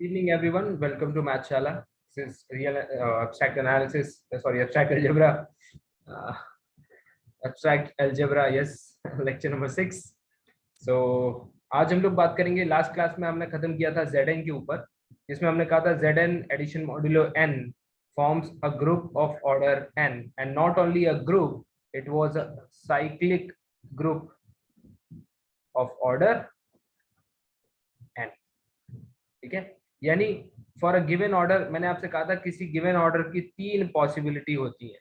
Evening, everyone. Welcome to Mathshala. This is real abstract analysis. Abstract algebra. Uh, abstract algebra. Yes, lecture number 6. So आज हम लोग बात करेंगे. Last class में हमने खत्म किया था Zn के ऊपर, जिसमें हमने कहा था Zn addition modulo n forms a group of order n, and not only a group, it was a cyclic group of order n. ठीक है, यानी फॉर अ गिवन ऑर्डर, मैंने आपसे कहा था किसी गिवन ऑर्डर की 3 पॉसिबिलिटी होती है.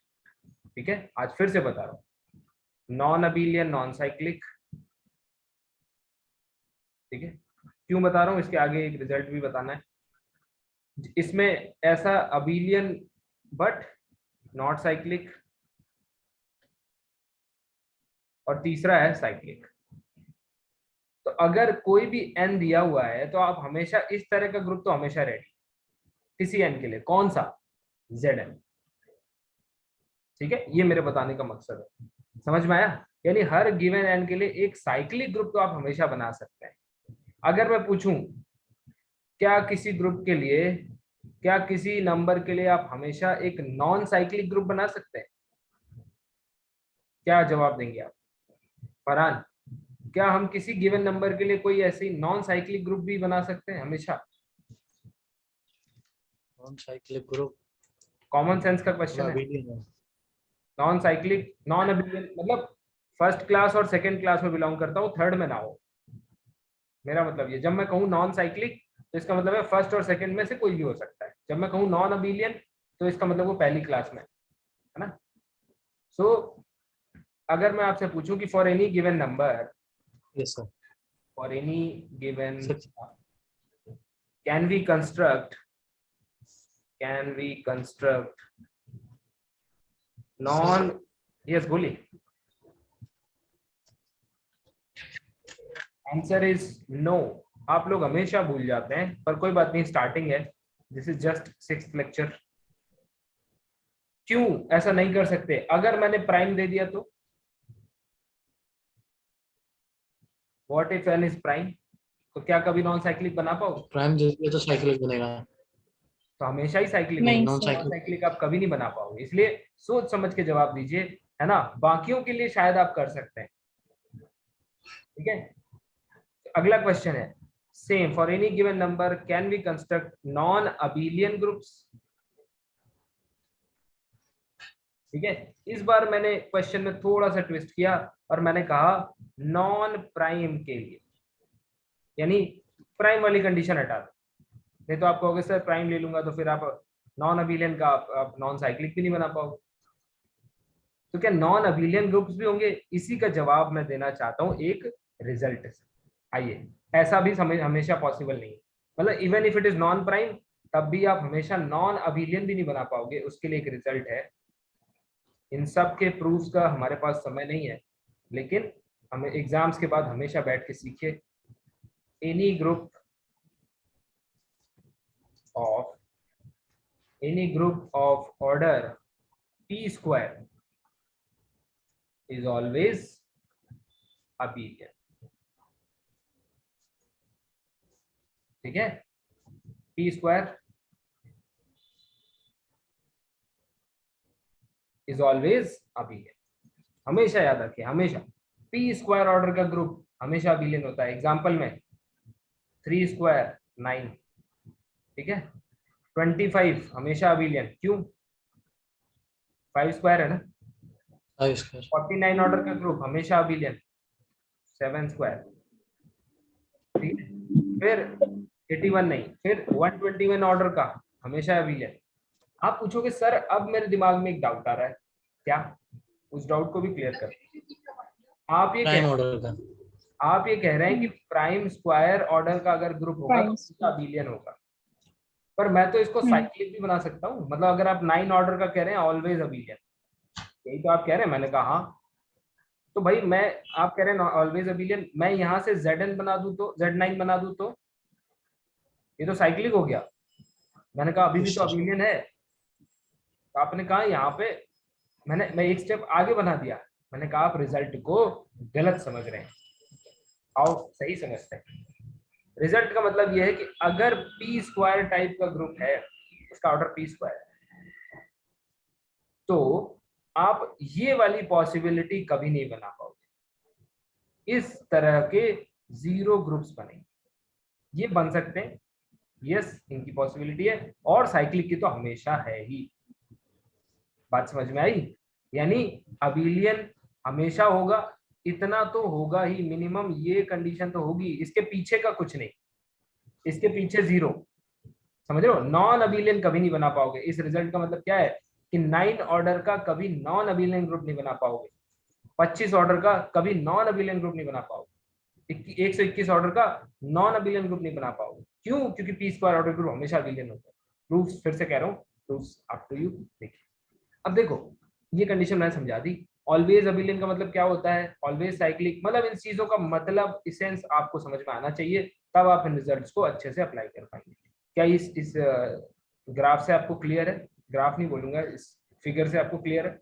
ठीक है, आज फिर से बता रहा हूँ. Non abelian, non cyclic. ठीक है, क्यों बता रहा हूँ, इसके आगे एक रिजल्ट भी बताना है. इसमें ऐसा अबिलियन बट नॉट साइक्लिक, और तीसरा है साइक्लिक. तो अगर कोई भी n दिया हुआ है तो आप हमेशा इस तरह का ग्रुप तो हमेशा रेडी किसी n के लिए. कौन सा? Zn. ठीक है, ये मेरे बताने का मकसद है. समझ में आया? यानी हर गिवन n के लिए एक साइक्लिक ग्रुप तो आप हमेशा बना सकते हैं. अगर मैं पूछूं क्या किसी ग्रुप के लिए, क्या किसी नंबर के लिए आप हमेशा एक नॉन साइक्लिक ग्रुप बना सकते हैं? क्या जवाब देंगे आप? फरहान, क्या हम किसी गिवन नंबर के लिए कोई ऐसी नॉन साइक्लिक ग्रुप भी बना सकते हैं हमेशा? Non cyclic group common sense का क्वेश्चन है. नॉन साइक्लिक, नॉन अबिलियन मतलब फर्स्ट क्लास और सेकंड क्लास में बिलोंग करता हूँ, थर्ड में ना हो. मेरा मतलब ये, जब मैं कहूँ नॉन साइक्लिक तो इसका मतलब है फर्स्ट और सेकंड में से कोई भी हो सकता है. जब मैं कहूँ नॉन अबिलियन तो इसका मतलब वो पहली क्लास में है ना. सो अगर मैं आपसे पूछूं कि for any given number, yes sir, for any given can we construct non, yes बोलिए. Answer is no. आप लोग हमेशा भूल जाते हैं, पर कोई बात नहीं, स्टार्टिंग है. This is just 6th lecture. क्यों ऐसा नहीं कर सकते? अगर मैंने प्राइम दे दिया तो what if n is prime, तो क्या कभी नॉन साइक्लिक बना पाओ? प्राइम दे दिया तो साइक्लिक बनेगा. तो हमेशा ही साइक्लिक नहीं होगा. सर. नॉन साइक्लिक आप कभी नहीं बना पाओगे. इसलिए सोच समझ के जवाब दीजिए, है ना. बाकियों के लिए शायद आप कर सकते हैं. ठीक है, अगला क्वेश्चन है same. For any given number can we construct non abelian groups. ठीक है, इस बार मैंने क्वेश्चन में थोड़ा सा ट्विस्ट किया और मैंने कहा नॉन प्राइम के लिए, यानी प्राइम वाली कंडीशन हटा दो. नहीं तो आप कहोगे सर प्राइम ले लूंगा तो फिर आप नॉन अबिलियन का आप नॉन साइक्लिक भी नहीं बना पाओगे. तो क्या नॉन अबिलियन ग्रुप्स भी होंगे? इसी का जवाब मैं देना चाहता हूँ एक रिजल्ट से. आइए, ऐसा भी समझ हमेशा पॉसिबल नहीं है. मतलब even if it is non prime, तब भी आप हमेशा नॉन अबिलियन भी नहीं बना पाओगे. उसके लिए एक रिजल्ट है. इन सब के प्रूफ्स का हमारे पास समय नहीं है, लेकिन हमें एग्जाम्स के बाद हमेशा बैठ के सीखिए. Any group of order p square is always abelian. ठीक है, p square is always abelian. हमेशा याद रखिए, हमेशा p स्क्वायर ऑर्डर का ग्रुप हमेशा अबिलियन होता है. एग्जांपल में 3 स्क्वायर 9. ठीक है, 25 हमेशा अबिलियन. क्यों? 5 स्क्वायर है ना. 49 ऑर्डर का ग्रुप हमेशा अबिलियन. 7 स्क्वायर. ठीक है, फिर 81 नहीं, फिर 121 ऑर्डर का हमेशा अबिलियन. आप पूछोगे सर अब मेरे दिमाग में एक डाउट आ रहा है. क्या? उस डाउट को भी क्लियर कर. आप ये कह रहे हैं कि प्राइम स्क्वायर ऑर्डर का अगर ग्रुप होगा तो अबिलियन होगा. पर मैं तो इसको साइक्लिक भी बना सकता हूँ. मतलब अगर आप 9 ऑर्डर का कह रहे हैं ऑलवेज अबिलियन, यही तो आप कह रहे हैं. मैंने कहा हाँ. तो भाई आप कह रहे हैं ऑलवेज अबिलियन, मैं यहाँ से Zn बना दूं तो, Z9 बना दूं तो ये तो साइक्लिक हो गया. मैंने कहा अभी भी तो अबिलियन है. तो आपने कहा यहाँ पे मैं एक स्टेप आगे बना दिया. मैंने कहा आप रिजल्ट को गलत समझ रहे हैं. आओ सही समझते हैं. रिजल्ट का मतलब ये है कि अगर पी स्क्वायर टाइप का ग्रुप है, उसका ऑर्डर पी स्क्वायर है, तो आप ये वाली पॉसिबिलिटी कभी नहीं बना पाओगे। इस तरह के 0 ग्रुप्स बनेंगे, ये बन सकते हैं, यस इनकी पॉसिबिलिटी है, और साइक्लिक की तो हमेशा है ही। बात समझ में आई? यानी अबिलियन हमेशा होगा, इतना तो होगा ही मिनिमम, ये कंडीशन तो होगी, इसके पीछे का कुछ नहीं, इसके पीछे 0, समझ रहे हो? नॉन अबिलियन कभी नहीं बना पाओगे। इस रिजल्ट का मतलब क्या है कि 9 ऑर्डर का कभी नॉन अबिलियन ग्रुप नहीं बना पाओगे, 25 ऑर्डर का कभी नॉन अबिलियन ग्रुप नहीं बना पाओगे, 121 ऑर्डर का नॉन अबिलियन ग्रुप नहीं बना पाओगे। क्यों? क्योंकि पी स्क्वायर ऑर्डर ग्रुप हमेशा अबिलियन होता है। प्रूफ फिर से कह रहा हूँ, प्रूफ आफ्टर यू। देखिए अब देखो, ये कंडीशन मैंने समझा दी। ऑलवेज अबिलियन का मतलब क्या होता है, ऑलवेज साइक्लिक, मतलब इन चीजों का मतलब इसेंस आपको समझ में आना चाहिए, तब आप इन रिजल्ट्स को अच्छे से अप्लाई कर पाएंगे। क्या इस ग्राफ से आपको क्लियर है? ग्राफ नहीं बोलूंगा, इस फिगर से आपको क्लियर है?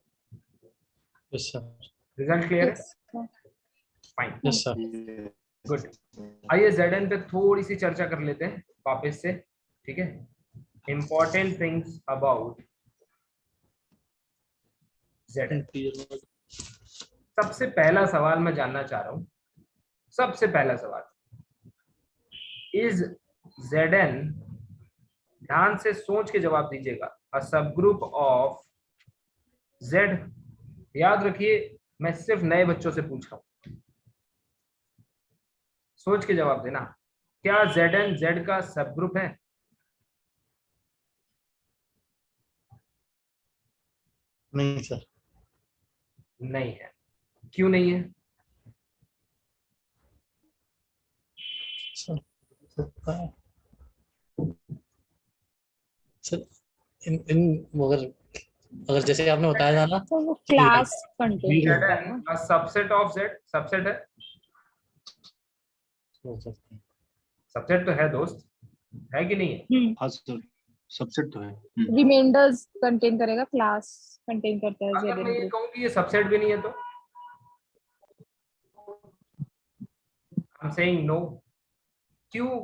Yes sir. रिजल्ट क्लियर है? Yes, sir. Fine, yes sir. Good. आइए Zn पे थोड़ी सी चर्चा कर लेते हैं वापस से, ठीक है? Important things about Zn। सबसे पहला सवाल मैं जानना चाह रहा हूं, सबसे पहला सवाल, इज Zn, ध्यान से सोच के जवाब दीजिएगा, अ सब ग्रुप ऑफ Z। याद रखिए मैं सिर्फ नए बच्चों से पूछ रहा हूं, सोच के जवाब देना। क्या Zn Z का सब ग्रुप है? नहीं सर। नहीं है। क्यों नहीं है? सर सर इन अगर जैसे आपने बताया था ना, तो वो क्लास कंटेन Zero. करता है ना। Zn a subset of Z, subset है, हो सकते हैं। सबसेट तो है दोस्त, है कि नहीं है? हाँ सर, सबसेट तो है। रिमाइंडर्स कंटेन करेगा, क्लास कंटेन करता है अगर मैं Zn ये ग्रुप। कहूँ कि ये सबसेट भी नहीं है तो I'm saying no। क्यों?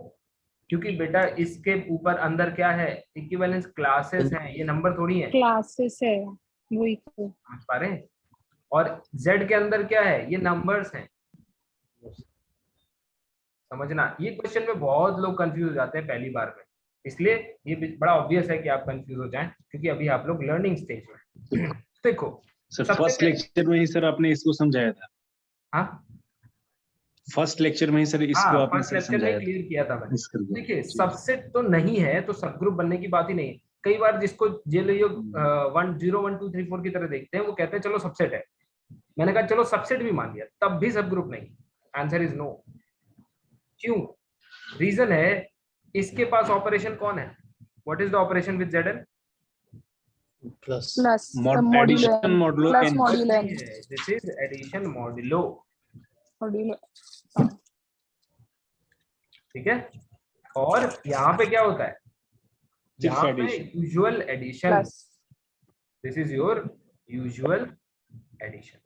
क्योंकि बेटा इसके ऊपर अंदर क्या है, इक्विवेलेंस क्लासेस हैं, ये नंबर थोड़ी है, क्लासेस है वही तो। समझ पा रहे हैं? और Z के अंदर क्या है, ये नंबर्स हैं, समझना। ये क्वेश्चन में बहुत लोग कंफ्यूज हो जाते हैं पहली बार में, इसलिए ये बड़ा ऑब्वियस है कि आप कंफ्यूज हो जाएं, क्योंकि अभी आप लोग लर्निंग स्टेज में। देखो सर सबसे फर्स्ट पहले- लेक्चर में ही सर आपने इसको समझाया था। हाँ फर्स्ट लेक्चर में ही सर इसको आपने फर्स्ट सर लेक्चर में समझाया था। क्लियर किया था मैंने। इसका जो- देखिए सबसेट तो नहीं है तो सब ग्रुप बनने की बात ही नहीं है। कई बार जिसको जेलियो 1 0 1 2 3 4 की तरह देखते हैं, वो कहते हैं चलो सबसेट है। मैंने कहा चलो सबसेट भी मान लिया, तब भी सब ग्रुप नहीं। Answer is no. क्यों? रीजन है, इसके पास ऑपरेशन कौन है? What is the operation with Zn? Plus plus addition modulo modulo plus n. Modulo n this is addition modulo, modulo. ठीक है? और यहाँ पे क्या होता है, सिर्फ यहाँ पे addition. Usual addition, plus this is your usual addition.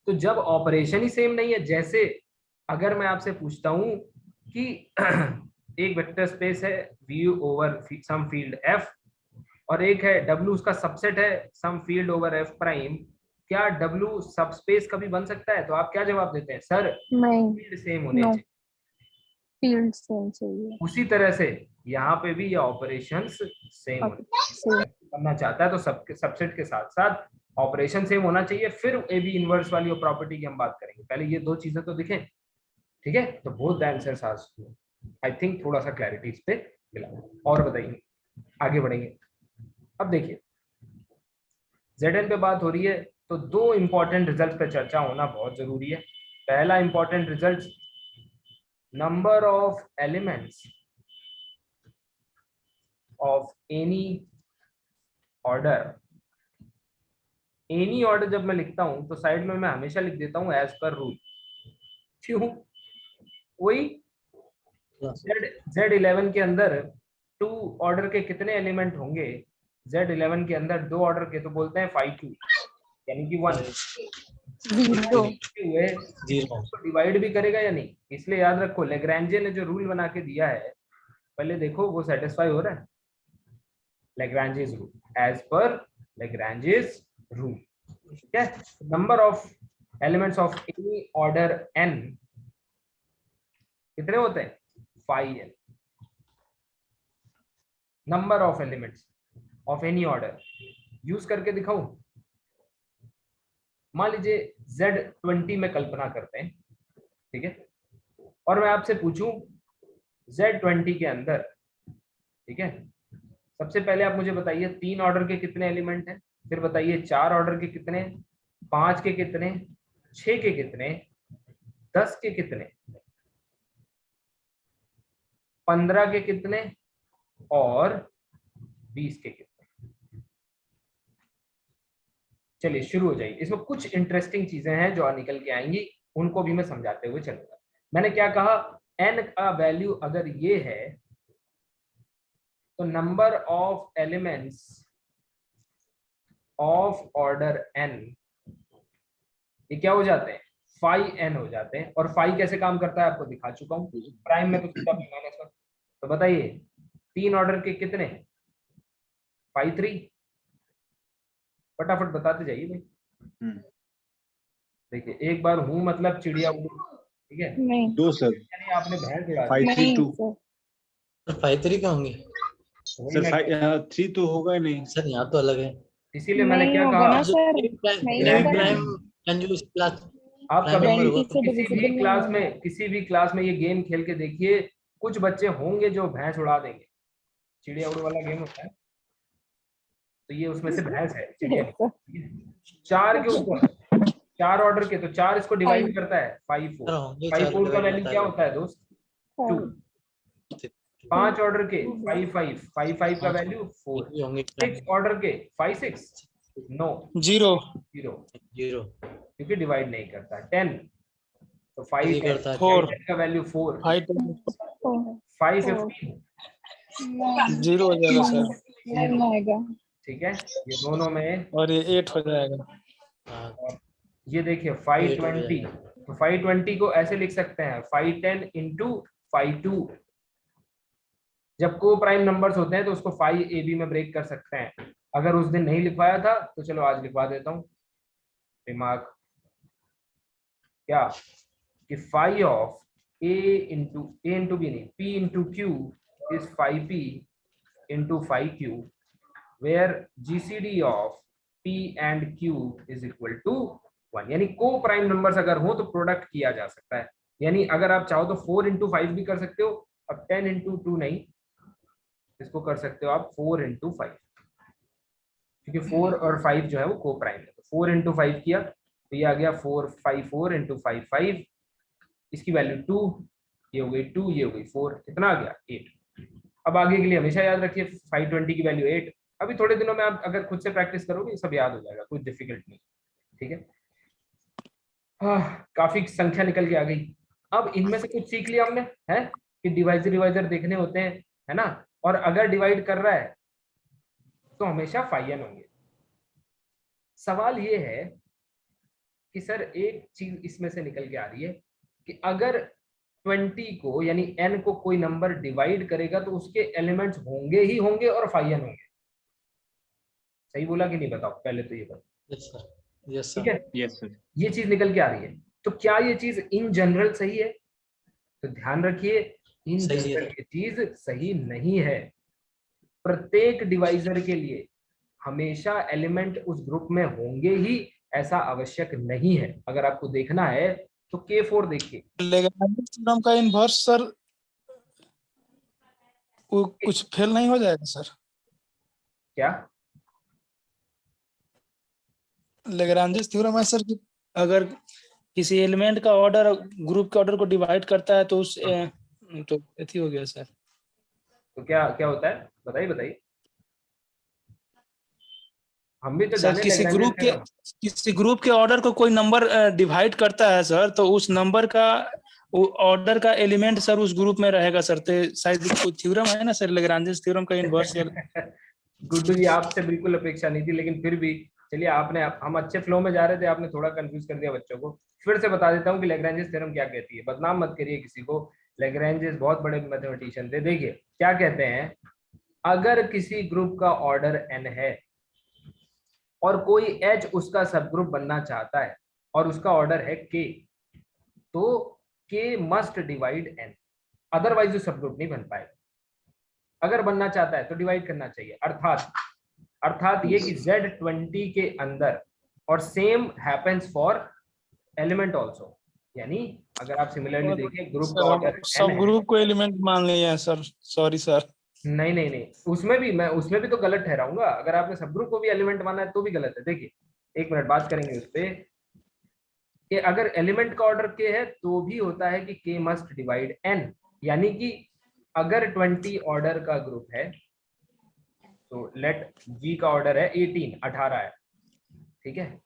तो जब ऑपरेशन ही सेम नहीं है, जैसे अगर मैं आपसे पूछता हूं कि एक वेक्टर स्पेस है V over some field F, और एक है W, उसका सबसेट है some field over F prime, क्या W सबस्पेस कभी बन सकता है? तो आप क्या जवाब देते हैं? सर नहीं, फील्ड सेम होने No. चाहिए। फील्ड सेम चाहिए। उसी तरह से यहाँ पे भी ये ऑपरेशंस सेम होने Same. करना चाहता है, तो सबसेट के साथ साथ ऑपरेशन सेम होना चाहिए, फिर ए बी इनवर्स वाली प्रॉपर्टी की हम बात करेंगे। पहले ये दो चीजें तो दिखें, ठीक है? तो both the answers are true. I think थोड़ा सा क्लैरिटी इस पे मिला। और बताइए, आगे बढ़ेंगे। अब देखिए Zn पे बात हो रही है, तो दो इंपॉर्टेंट रिजल्ट पे चर्चा होना बहुत जरूरी है। पहला important result, number of elements of any order. Any order जब मैं लिखता हूं तो साइड में मैं हमेशा लिख देता हूं एज पर रूल। क्यों? वही Z11 के अंदर 2 ऑर्डर के कितने एलिमेंट होंगे? Z11 के अंदर 2 ऑर्डर के, तो बोलते हैं 5 2, यानी कि 1। जीरो हुए जीरो उसको डिवाइड भी करेगा या नहीं। इसलिए याद रखो लेग्रांजे ने जो रूल बना के दिया है पहले देखो वो सेटिस्फाई हो रहा है। Lagrange's rule, as per Lagrange's rule, ठीक है। Number of elements of any order n कितने होते हैं? 5n। Number of elements of any order use करके दिखाऊं। मान लीजिए Z20 में कल्पना करते हैं, ठीक है, और मैं आपसे पूछूं Z20 के अंदर, ठीक है, सबसे पहले आप मुझे बताइए 3 ऑर्डर के कितने एलिमेंट हैं, फिर बताइए 4 ऑर्डर के कितने, 5 के कितने, 6 के कितने, 10 के कितने, 15 के कितने और 20 के कितने। चलिए शुरू हो जाइए। इसमें कुछ इंटरेस्टिंग चीजें हैं जो निकल के आएंगी, उनको भी मैं समझाते हुए चलूंगा। मैंने क्या कहा, n का वैल्यू अगर ये है तो number of elements of order n ये क्या हो जाते हैं, 5n हो जाते हैं। और 5 कैसे काम करता है आपको दिखा चुका हूं, प्राइम में तो सीधा माइनस 1। तो बताइए 3 ऑर्डर के कितने, 5 3, फटाफट बताते जाइए भाई। देखिए एक बार हूं मतलब चिड़िया उड़ी, ठीक है, नहीं 2 सर, यानी आपने भैंस उड़ा दी। 5 3 नहीं 2 सर 5 3 क्या होंगे वही सर, मैं- 3 तो होगा ही नहीं। सर? यहाँ तो अलग है। इसीलिए मैंने नहीं क्या होगा कहा, ना सर, नहीं प्राइम होगा। प्राइम कंजूस क्लास आप प्राइम कभी नंबर होगा। 20 से किसी divisible भी नहीं क्लास होगा। में किसी भी क्लास में ये गेम खेल के देखिए, कुछ बच्चे होंगे जो भैंस उड़ा देंगे। चिड़िया उड़ वाला गेम होता है, तो ये उसमें से भैंस है, चिड़िया Yes, sir. नहीं। 4 के ऊपर 4 ऑर्डर के, तो 4 इसको डिवाइड Five. करता है 5 4। सर होंगे 5 चार 4 का डिवाइड वैल्यू होता क्या है। होता है दोस्त, 2। Five. 5 ऑर्डर के 5 5 5 5 का वैल्यू 4। ये होंगे 6 ऑर्डर के 5 6 नो जीरो 0, जीरो क्योंकि डिवाइड नहीं करता। 10 तो 5 नहीं 10 करता है। 10 का वैल्यू 4। Five 5 Four. 15 जीरो हो जाएगा सर, नहीं आएगा। ठीक है, ये दोनों में। और ये 8 हो जाएगा। हाँ, और ये देखिए Eight 5 हो 20, जाएगा। तो 5 20 को ऐसे लिख सकते हैं 5 10 इंटू 5 2। जब को प्राइम नंबर्स होते हैं तो उसको 5 AB में ब्रेक कर सकते हैं। अगर उस दिन नहीं लिखवाया था तो चलो आज लिखवा देता हूँ। दिमाग क्या कि 5 ऑफ A इंटू बी नहीं, P into Q is 5P into 5Q, where GCD of P and Q is equal to 1। यानी को प्राइम नंबर्स अगर हो तो प्रोडक्ट किया जा सकता है। यानी अगर आप चाहो तो 4 इंटू 5 भी कर सकते हो। अब 10 इंटू 2 नहीं, इसको कर सकते हो आप 4 इंटू 5, क्योंकि 4 और 5 जो है वो को प्राइम है। तो 4 इंटू 5 किया तो ये आ गया 4 5 4 इंटू 5 5, इसकी वैल्यू 2, ये हो गई 2, ये हो गई 4, कितना आ गया 8। अब आगे के लिए हमेशा याद रखिए 520 की वैल्यू 8। अभी थोड़े दिनों में आप अगर खुद से प्रैक्टिस करोगे सब याद हो जाएगा, कुछ डिफिकल्ट नहीं, ठीक है। काफी संख्या निकल के आ गई। अब इनमें से कुछ सीख लिया हमने, है कि डिवाइजर डिवाइजर देखने होते हैं, है ना, और अगर डिवाइड कर रहा है तो हमेशा 5n होंगे। सवाल ये है कि सर एक चीज इसमें से निकल के आ रही है कि अगर 20 को यानी n को कोई नंबर डिवाइड करेगा तो उसके एलिमेंट्स होंगे ही होंगे और 5n होंगे। सही बोला कि नहीं, बताओ पहले तो ये बताओ। यस सर, यस ठीक सर। है, यस सर। ये चीज निकल के आ रही है। तो क्या ये चीज इन जनरल सही है? तो ध्यान रखिए, इन सही है। जनरल ये चीज सही नहीं है। प्रत्येक डिवाइजर के लिए हमेशा एलिमेंट उस ग्रुप में होंगे ही, ऐसा आवश्यक नहीं है। अगर आपको देखना है तो K4 देखिए। लेग्रांज थ्योरम का इन्वर्स सर कुछ फेल नहीं हो जाएगा सर? क्या लेग्रांज थ्योरम है सर कि अगर किसी एलिमेंट का ऑर्डर ग्रुप के ऑर्डर को डिवाइड करता है तो उस तो एथी हो गया सर। तो क्या क्या होता है, बताइए बताइए। हम भी तो सर जाने किसी ग्रुप के ऑर्डर को कोई नंबर डिवाइड करता है सर, तो उस नंबर का ऑर्डर का एलिमेंट सर उस ग्रुप में रहेगा सर। तो शायद कोई थ्योरम है ना सर लेग्रांज थ्योरम का इन्वर्स। गुड्डू जी आपसे बिल्कुल अपेक्षा नहीं थी, लेकिन फिर भी चलिए आपने, हम अच्छे फ्लो में जा रहे थे, आपने थोड़ा कंफ्यूज कर दिया बच्चों को। फिर से बता देता हूँ कि लैग्रेंजेस थ्योरम क्या कहती है, बदनाम मत करिए किसी को। लैग्रेंजेस बहुत बड़े मैथमेटिशियन थे। देखिए क्या कहते हैं, अगर किसी ग्रुप का ऑर्डर n है और कोई h उसका सब ग्रुप बनना चाहता है और उसका ऑर्डर है k, तो k must divide n, otherwise वो सब ग्रुप नहीं बन पाएगा। अगर बनना चाहता है तो डिवाइड करना चाहिए। अर्थात ये कि Z20 के अंदर, और same happens for element also, यानी अगर आप सिमिलरली देखें ग्रुप का सर हम ऑर्डर n सब है। ग्रुप को एलिमेंट मान लिए हैं सर, सॉरी सर। नहीं नहीं नहीं, उसमें भी तो गलत ठहराऊंगा। अगर आपने सब ग्रुप को भी एलिमेंट माना है तो भी गलत है। देखिए एक मिनट बात करेंगे उस पे, कि अगर एलिमेंट का ऑर्डर k है तो भी होता है कि k मस्ट डिवाइड n, यानी कि अगर 20 ऑर्डर का ग्रुप है तो लेट g का ऑर्डर है 18 है, ठीक है।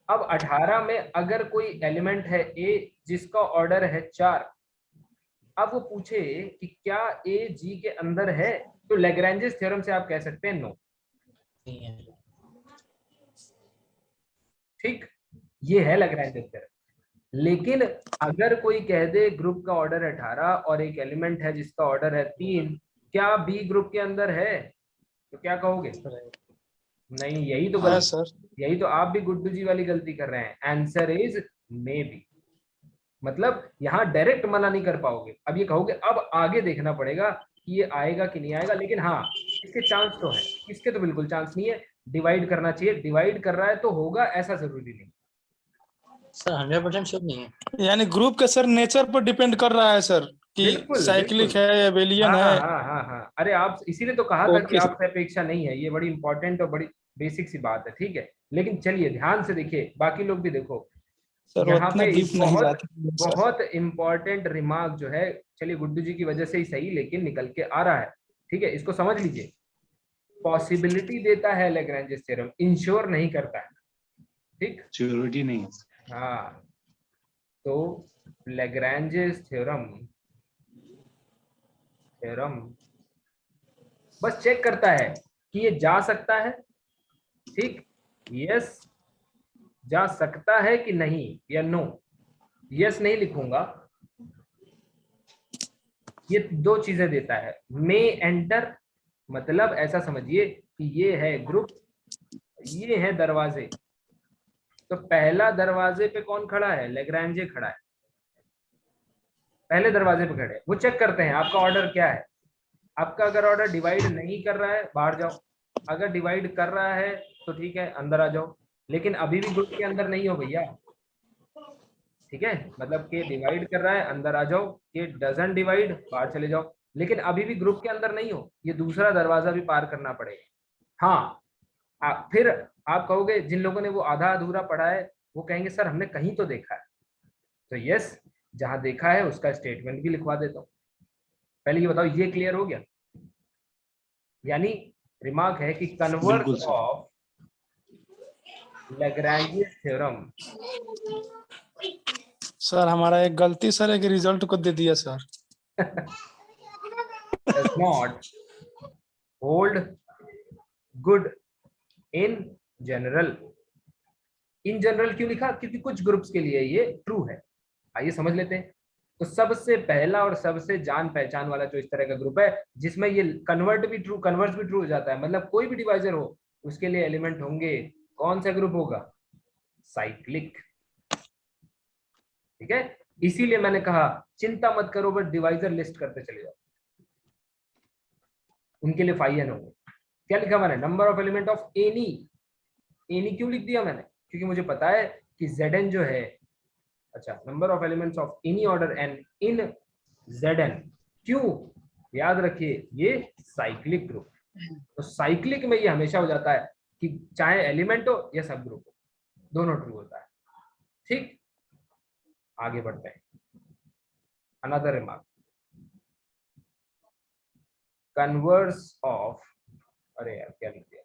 अब 18 में अगर कोई एलिमेंट है a जिसका ऑर्डर है 4, अब वो पूछे कि क्या a g के अंदर है, तो लैग्रेंजेस थ्योरम से आप कह सकते हैं नो। नहीं है। ठीक, ये है लैग्रेंजेस थ्योरम। लेकिन अगर कोई कह दे ग्रुप का ऑर्डर है 18 और एक एलिमेंट है जिसका ऑर्डर है 3, क्या बी ग्रुप के अंदर है, तो क्या कहोगे? नहीं, यही तो है गलती, सर। यही तो आप भी गुड्डू जी वाली गलती कर रहे हैं। Answer is may be. मतलब यहाँ डायरेक्ट मना नहीं कर पाओगे। अब ये कहोगे अब आगे देखना पड़ेगा कि ये आएगा कि नहीं आएगा, लेकिन हाँ इसके चांस तो है। इसके तो बिल्कुल चांस नहीं है। डिवाइड करना चाहिए, डिवाइड कर रहा है तो होगा, ऐसा जरूरी नहीं। सर 100% श्योर नहीं है। यानी ग्रुप के सर नेचर पर डिपेंड कर रहा है सर, कि बिल्कुल साइक्लिक बिल्कुल। है, एबेलियन हाँ हाँ है। हाँ हाँ हाँ, अरे आप इसीलिए तो कहा था कि ओके सर। आपसे अपेक्षा नहीं है। ये बड़ी इंपॉर्टेंट और बड़ी बेसिक सी बात है, ठीक है। लेकिन चलिए ध्यान से देखिए, बाकी लोग भी देखो। सर यहाँ उतना पे डीप नहीं बहुत जाते हैं सर। बहुत इंपॉर्टेंट रिमार्क जो है, चलिए गुड्डू जी की वजह से ही सही लेकिन निकल के आ रहा है, ठीक है, इसको समझ लीजिए। पॉसिबिलिटी देता है लैग्रेंजेस थ्योरम, इंश्योर नहीं करता है, ठीक। श्योरिटी नहीं है। हाँ, तो लैग्रेंजेस थ्योरम थ्योरम बस चेक करता है कि ये जा सकता है, ठीक, यस जा सकता है कि नहीं, या नो। यस नहीं लिखूंगा, ये दो चीजें देता है। मे एंटर, मतलब ऐसा समझिए कि ये है ग्रुप, ये है दरवाजे। तो पहला दरवाजे पे कौन खड़ा है? लैग्रेंजे खड़ा है, पहले दरवाजे पे खड़े हैं। वो चेक करते हैं आपका ऑर्डर क्या है। आपका अगर ऑर्डर डिवाइड नहीं कर रहा है बाहर जाओ, अगर डिवाइड कर रहा है तो ठीक है अंदर आ जाओ। लेकिन अभी भी ग्रुप के अंदर नहीं हो भैया, ठीक है। मतलब के डिवाइड कर रहा है अंदर आ जाओ, के डजंट डिवाइड बाहर चले जाओ। लेकिन अभी भी ग्रुप के अंदर नहीं हो, ये दूसरा दरवाजा भी पार करना पड़ेगा। हाँ, फिर आप कहोगे, जिन लोगों ने वो आधा अधूरा पढ़ा है वो कहेंगे सर हमने कहीं तो देखा है। तो यस, जहां देखा है उसका स्टेटमेंट भी लिखवा देता हूँ। पहले ये बताओ, ये क्लियर हो गया? यानी रिमार्क है कि बिल्कुल converse sir. Of Lagrange's theorem sir हमारा एक गलती सर, एक रिजल्ट को दे दिया sir. Does not hold good in general. In general क्यों लिखा? क्योंकि कुछ ग्रुप्स के लिए ये ट्रू है। आइए समझ लेते हैं। तो सबसे पहला और सबसे जान पहचान वाला जो इस तरह का ग्रुप है जिसमें ये कन्वर्ट भी ट्रू, कन्वर्स भी ट्रू हो जाता है, मतलब कोई भी डिवाइजर हो उसके लिए एलिमेंट होंगे, कौन सा ग्रुप होगा? साइक्लिक, ठीक है। इसीलिए मैंने कहा चिंता मत करो, बट डिवाइजर लिस्ट करते चले जाओ, उनके लिए फाइन होंगे। क्या लिखा मैंने? Number of element of any. Any क्यों लिख दिया मैंने? क्योंकि मुझे पता है कि Zn जो है, अच्छा, number of elements of any order n in Zn। क्यों? याद रखिए ये साइक्लिक ग्रुप। तो साइक्लिक में ये हमेशा हो जाता है कि चाहे एलिमेंट हो या सब ग्रुप हो, दोनों ट्रू होता है, ठीक। आगे बढ़ते हैं। अनदर रिमार्क, कन्वर्स ऑफ, अरे यार क्या लिख दिया,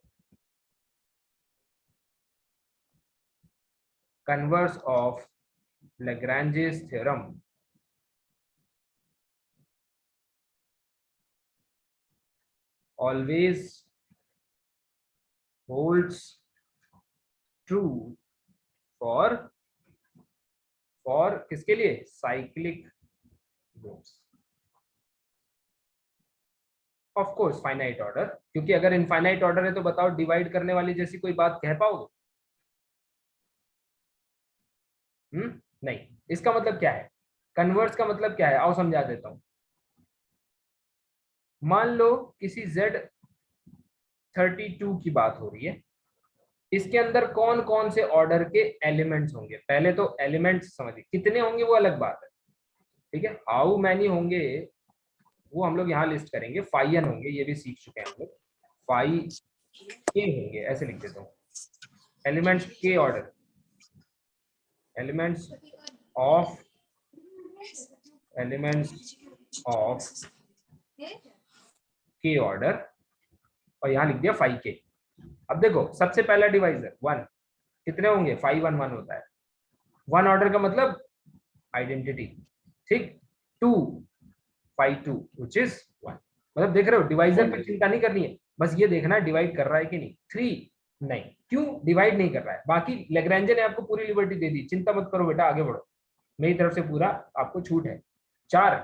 converse of Lagrange's theorem always holds true for किसके लिए? Cyclic groups. Of course finite order, क्योंकि अगर इनफाइनाइट ऑर्डर है तो बताओ डिवाइड करने वाली जैसी कोई बात कह पाओगे? नहीं। इसका मतलब क्या है? कन्वर्स का मतलब क्या है? आओ समझा देता हूं। मान लो किसी Z32 की बात हो रही है, इसके अंदर कौन कौन से ऑर्डर के एलिमेंट्स होंगे? पहले तो एलिमेंट्स समझिए, कितने होंगे वो अलग बात है, ठीक है। हाउ मैनी होंगे वो हम लोग यहाँ लिस्ट करेंगे। फाइव होंगे, ये भी सीख चुके हैं हम लोग। 5k होंगे, ऐसे लिख देता हूँ। एलिमेंट्स के ऑर्डर, एलिमेंट्स ऑफ के ऑर्डर, और यहाँ लिख दिया 5k। अब देखो सबसे पहला डिवाइजर 1, कितने होंगे? 5 1 1 होता है। 1 ऑर्डर का मतलब आइडेंटिटी, ठीक। 2 5 2 विच इज 1। मतलब देख रहे हो, डिवाइजर पर चिंता नहीं करनी है, बस ये देखना है डिवाइड कर रहा है कि नहीं। 3 नहीं, क्यों डिवाइड नहीं कर रहा है? बाकी लैग्रेंज ने आपको पूरी लिबर्टी दे दी, चिंता मत करो बेटा, आगे बढ़ो, मेरी तरफ से पूरा आपको छूट है। 4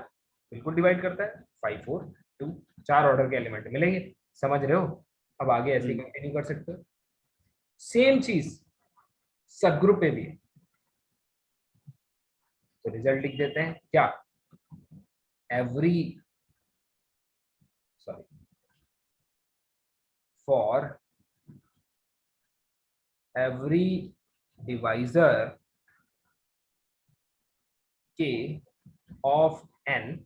बिल्कुल डिवाइड करता है, 5 4 2, 4 ऑर्डर के एलिमेंट मिलेंगे, समझ रहे हो? अब आगे ऐसे कंटिन्यू कर सकते हो। सेम चीज सब ग्रुप में भी है, तो रिजल्ट लिख देते हैं क्या? for every divisor k of n,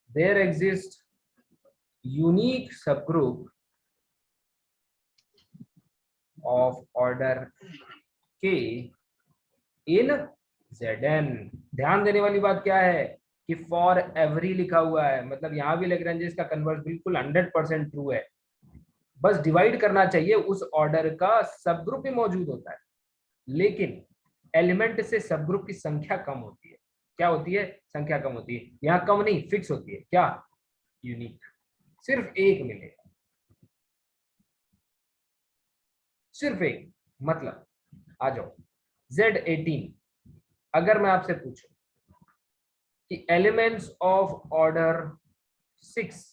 there exists unique subgroup of order k in Zn। ध्यान देने वाली बात क्या है कि फॉर एवरी लिखा हुआ है, मतलब यहां भी लैग्रेंज का कन्वर्स बिल्कुल 100% ट्रू है। बस डिवाइड करना चाहिए, उस ऑर्डर का सब ग्रुप ही मौजूद होता है, लेकिन एलिमेंट से सब ग्रुप की संख्या कम होती है। क्या होती है? संख्या कम होती है। यहाँ कम नहीं, फिक्स होती है। क्या? यूनिक, सिर्फ एक मिलेगा, सिर्फ एक। मतलब आ जाओ, Z18 अगर मैं आपसे पूछूं कि एलिमेंट्स ऑफ ऑर्डर 6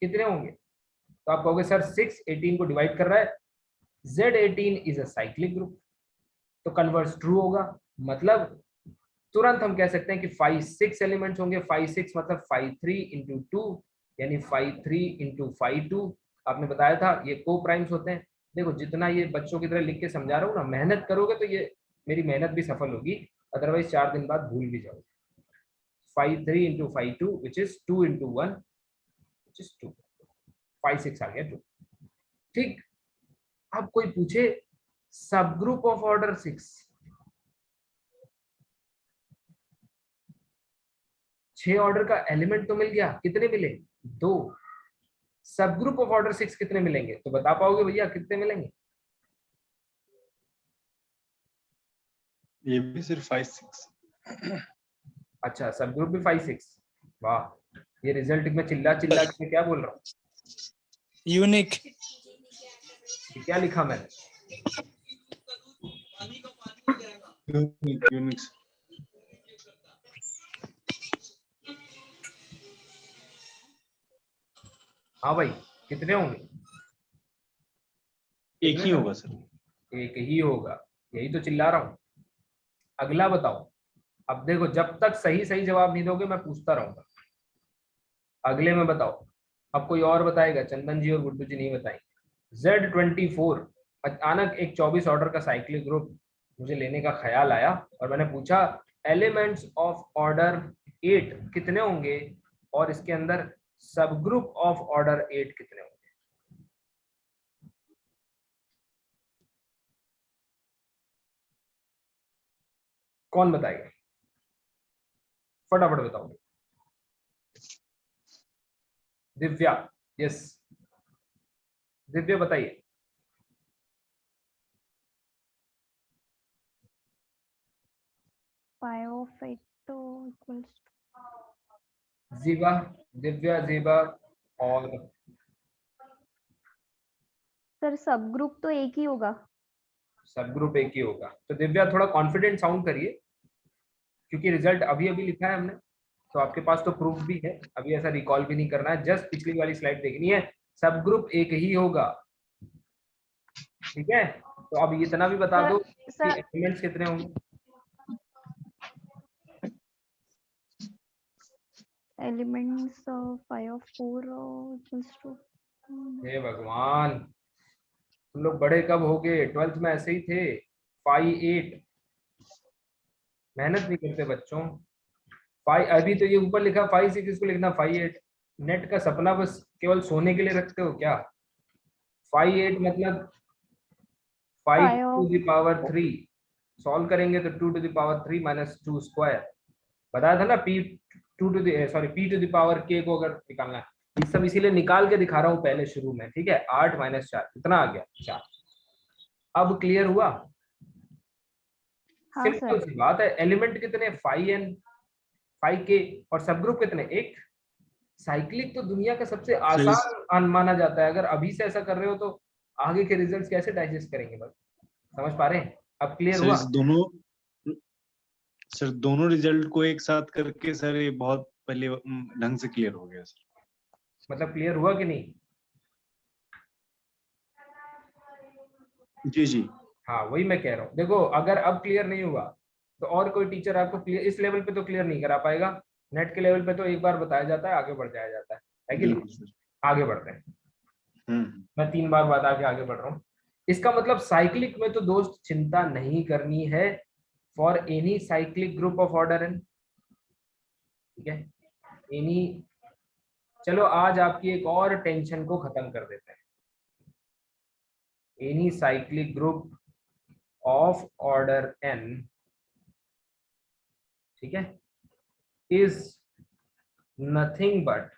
कितने होंगे, तो आप कहोगे सर 6 18 को डिवाइड कर रहा है। Z18 is a cyclic group, तो कन्वर्स ट्रू होगा। मतलब तुरंत हम कह सकते हैं कि 5 6 एलिमेंट्स होंगे। 5 6 मतलब 5 3 इंटू 2, यानी 5 3 इंटू 5 2। आपने बताया था ये को प्राइम्स होते हैं। देखो जितना ये बच्चों की तरह लिख के समझा रहा हूँ ना, मेहनत करोगे तो ये मेरी मेहनत भी सफल होगी, अदरवाइज 4 दिन बाद भूल भी जाओगे। 5 3 into 5 2 which is 2 into 1 which is 2। 5 6 आ गया 2, ठीक। अब कोई पूछे सब ग्रुप ऑफ ऑर्डर 6, 6 ऑर्डर का एलिमेंट तो मिल गया, कितने मिले? 2। सब ग्रुप ऑफ ऑर्डर 6 कितने मिलेंगे? तो बता पाओगे भैया कितने मिलेंगे? ये भी सिर्फ 5 6। अच्छा, सब ग्रुप भी 5 6। वाह, ये रिजल्ट में चिल्ला चिल्ला के क्या बोल रहा हूँ? यूनिक। क्या लिखा मैंने? यूनिक। हाँ भाई, कितने होंगे? एक ही होगा सर। एक ही होगा, यही तो चिल्ला रहा हूँ। अगला बताओ। अब देखो जब तक सही सही जवाब नहीं दोगे मैं पूछता रहूंगा। अगले में बताओ। अब कोई और बताएगा? चंदन जी और गुड्डू जी नहीं बताएंगे। Z24 अचानक एक 24 ऑर्डर का साइक्लिक ग्रुप मुझे लेने का ख्याल आया और मैंने पूछा एलिमेंट्स ऑफ ऑर्डर 8 कितने होंगे, और इसके अंदर सब ग्रुप ऑफ ऑर्डर 8 कितने होंगे? कौन बताएगा? फटाफट बताओ। दिव्या, यस दिव्या बताइए। जीवा, दिव्या, जीवा और सर सब ग्रुप तो एक ही होगा। सब ग्रुप एक ही होगा। तो दिव्या थोड़ा कॉन्फिडेंट साउंड करिए, क्योंकि रिजल्ट अभी अभी लिखा है हमने, तो आपके पास तो प्रूफ भी है, अभी ऐसा रिकॉल भी नहीं करना है, जस्ट पिछली वाली स्लाइड देखनी है, सब ग्रुप एक ही होगा। ठीक है, तो अब इतना भी बता दो कि एलिमेंट्स कितने होंगे। Elements 5 of 4 equals to हे भगवान, तुम लोग बड़े कब हो गए, 12th में ऐसे ही थे, 5 8। मेहनत नहीं करते बच्चों। 5 अभी तो ये ऊपर लिखा 5 6, इसको लिखना 5 8। नेट का सपना बस केवल सोने के लिए रखते हो क्या? 5 8 मतलब 5 टू द पावर 3, सॉल्व करेंगे तो 2 to the power 3 minus 2 square. बताया था ना, p to to the power k को अगर निकालना है, ये सब इसीलिए निकाल के दिखा रहा हूँ पहले शुरू में। ठीक है, 8 माइनस 4 कितना आ गया? 4। अब क्लियर हुआ? हाँ सिंपल सी बात है। एलिमेंट कितने? 5n 5k, और सब ग्रुप कितने? एक। साइक्लिक तो दुनिया का सबसे आसान माना जाता है। अगर अभी से ऐसा कर रहे हो तो आगे के रिजल्ट्स कैसे डाइजेस्ट करेंगे? बस समझ पा रहे हैं? अब क्लियर हुआ? सर दोनों रिजल्ट को एक साथ करके सर ये बहुत पहले ढंग से क्लियर हो गया सर। मतलब क्लियर हुआ कि नहीं? जी जी हाँ, वही मैं कह रहा हूँ। देखो, अगर अब क्लियर नहीं हुआ तो और कोई टीचर आपको क्लियर इस लेवल पे तो क्लियर नहीं करा पाएगा। नेट के लेवल पे तो एक बार बताया जाता है, आगे बढ़ जाया जाता है कि नहीं? आगे बढ़ते हैं। मैं 3 बार बता के आगे बढ़ रहा हूँ। इसका मतलब साइक्लिक में तो दोस्त चिंता नहीं करनी है for any cyclic group of order n. ठीक है, एनी। चलो आज आपकी एक और टेंशन को खत्म कर देते हैं। Any cyclic group of order n, ठीक है, इज नथिंग बट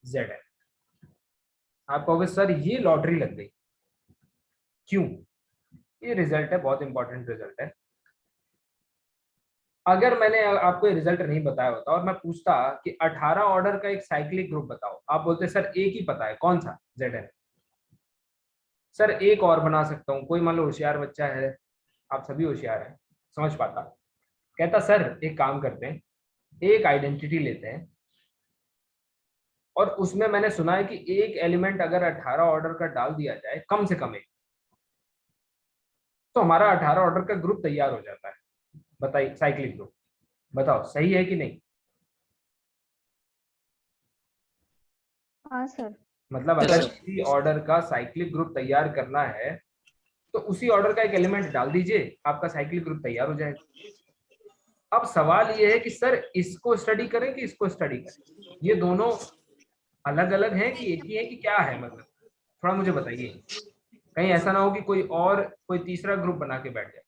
Zn। आप कहोगे सर ये लॉटरी लग गई, क्यों? ये रिजल्ट है, बहुत इंपॉर्टेंट रिजल्ट है। अगर मैंने आपको ये रिजल्ट नहीं बताया होता और मैं पूछता कि 18 ऑर्डर का एक साइक्लिक ग्रुप बताओ, आप बोलते सर एक ही पता है, कौन सा? Zn। सर एक और बना सकता हूँ, कोई मान लो होशियार बच्चा है, आप सभी होशियार हैं, समझ पाता, कहता सर एक काम करते हैं, एक आइडेंटिटी लेते हैं और उसमें मैंने सुना है कि एक एलिमेंट अगर 18 ऑर्डर का डाल दिया जाए, कम से कम एक, तो हमारा 18 ऑर्डर का ग्रुप तैयार हो जाता है। बताइए, साइक्लिक ग्रुप, बताओ सही है कि नहीं? हाँ सर। मतलब अगर किसी ऑर्डर का साइक्लिक ग्रुप तैयार करना है तो उसी ऑर्डर का एक एलिमेंट डाल दीजिए, आपका साइक्लिक ग्रुप तैयार हो जाएगा। अब सवाल ये है कि सर इसको स्टडी करें कि इसको स्टडी करें? ये दोनों अलग अलग हैं कि एक ही है कि क्या है? मतलब थोड़ा मुझे बताइए, कहीं ऐसा ना हो कि कोई तीसरा ग्रुप बना के बैठ जाए।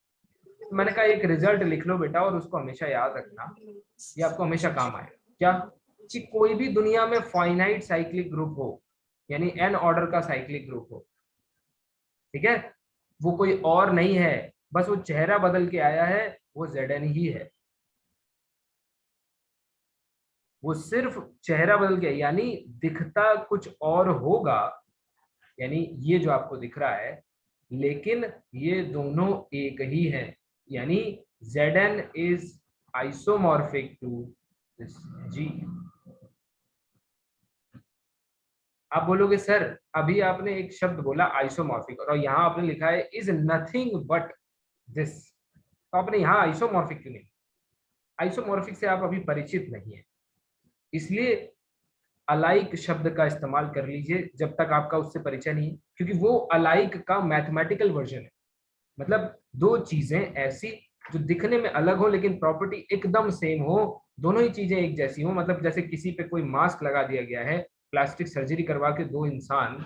तो मैंने कहा एक रिजल्ट लिख लो बेटा और उसको हमेशा याद रखना, ये आपको हमेशा काम आएगा। क्या? कि कोई भी दुनिया में फाइनाइट साइक्लिक ग्रुप हो, यानी n ऑर्डर का साइक्लिक ग्रुप हो, ठीक है, वो कोई और नहीं है, बस वो चेहरा बदल के आया है, वो Zn ही है। वो सिर्फ चेहरा बदल गया, यानी दिखता कुछ और होगा, यानी ये जो आपको दिख रहा है, लेकिन ये दोनों एक ही है, यानी Zn is isomorphic to G। आप बोलोगे सर अभी आपने एक शब्द बोला आइसोमॉर्फिक और यहाँ आपने लिखा है इज नथिंग बट दिस, तो आपने यहाँ आइसोमॉर्फिक क्यों नहीं? आइसोमॉर्फिक से आप अभी परिचित नहीं है, इसलिए अलाइक शब्द का इस्तेमाल कर लीजिए जब तक आपका उससे परिचय नहीं है, क्योंकि वो अलाइक का मैथमेटिकल वर्जन है। मतलब दो चीजें ऐसी जो दिखने में अलग हो लेकिन प्रॉपर्टी एकदम सेम हो, दोनों ही चीजें एक जैसी हो। मतलब जैसे किसी पे कोई मास्क लगा दिया गया है, प्लास्टिक सर्जरी करवा के दो इंसान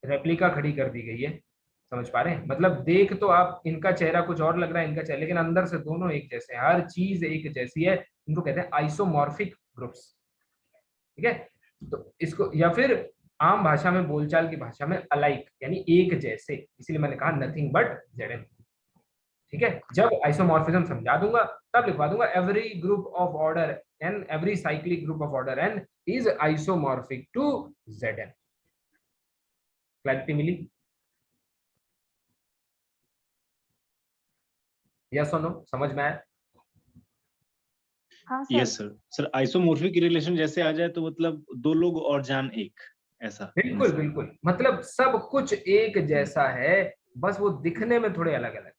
रेप्लिका खड़ी कर दी गई है, समझ पा रहे हैं? मतलब देख तो आप इनका चेहरा कुछ और लग रहा है, इनका चेहरा, लेकिन अंदर से दोनों एक जैसे हैं, हर चीज एक जैसी है। इनको कहते हैं आइसोमॉर्फिक ग्रुप्स। ठीक है, तो इसको, या फिर आम भाषा में, बोलचाल की भाषा में, अलाइक यानी एक जैसे, इसलिए मैंने कहा नथिंग बट Zn। ठीक है, जब आइसोमॉर्फिज्म समझा दूंगा तब लिखवा दूंगा every group of order n, every cyclic group of order n is isomorphic to Zn। Clarity मिली? यस और नो, समझ में आया? हाँ sir. Yes sir. Sir isomorphic relation जैसे आ जाए तो मतलब दो लोग और जान एक, ऐसा? बिल्कुल बिल्कुल, मतलब सब कुछ एक जैसा है, बस वो दिखने में थोड़े अलग अलग है।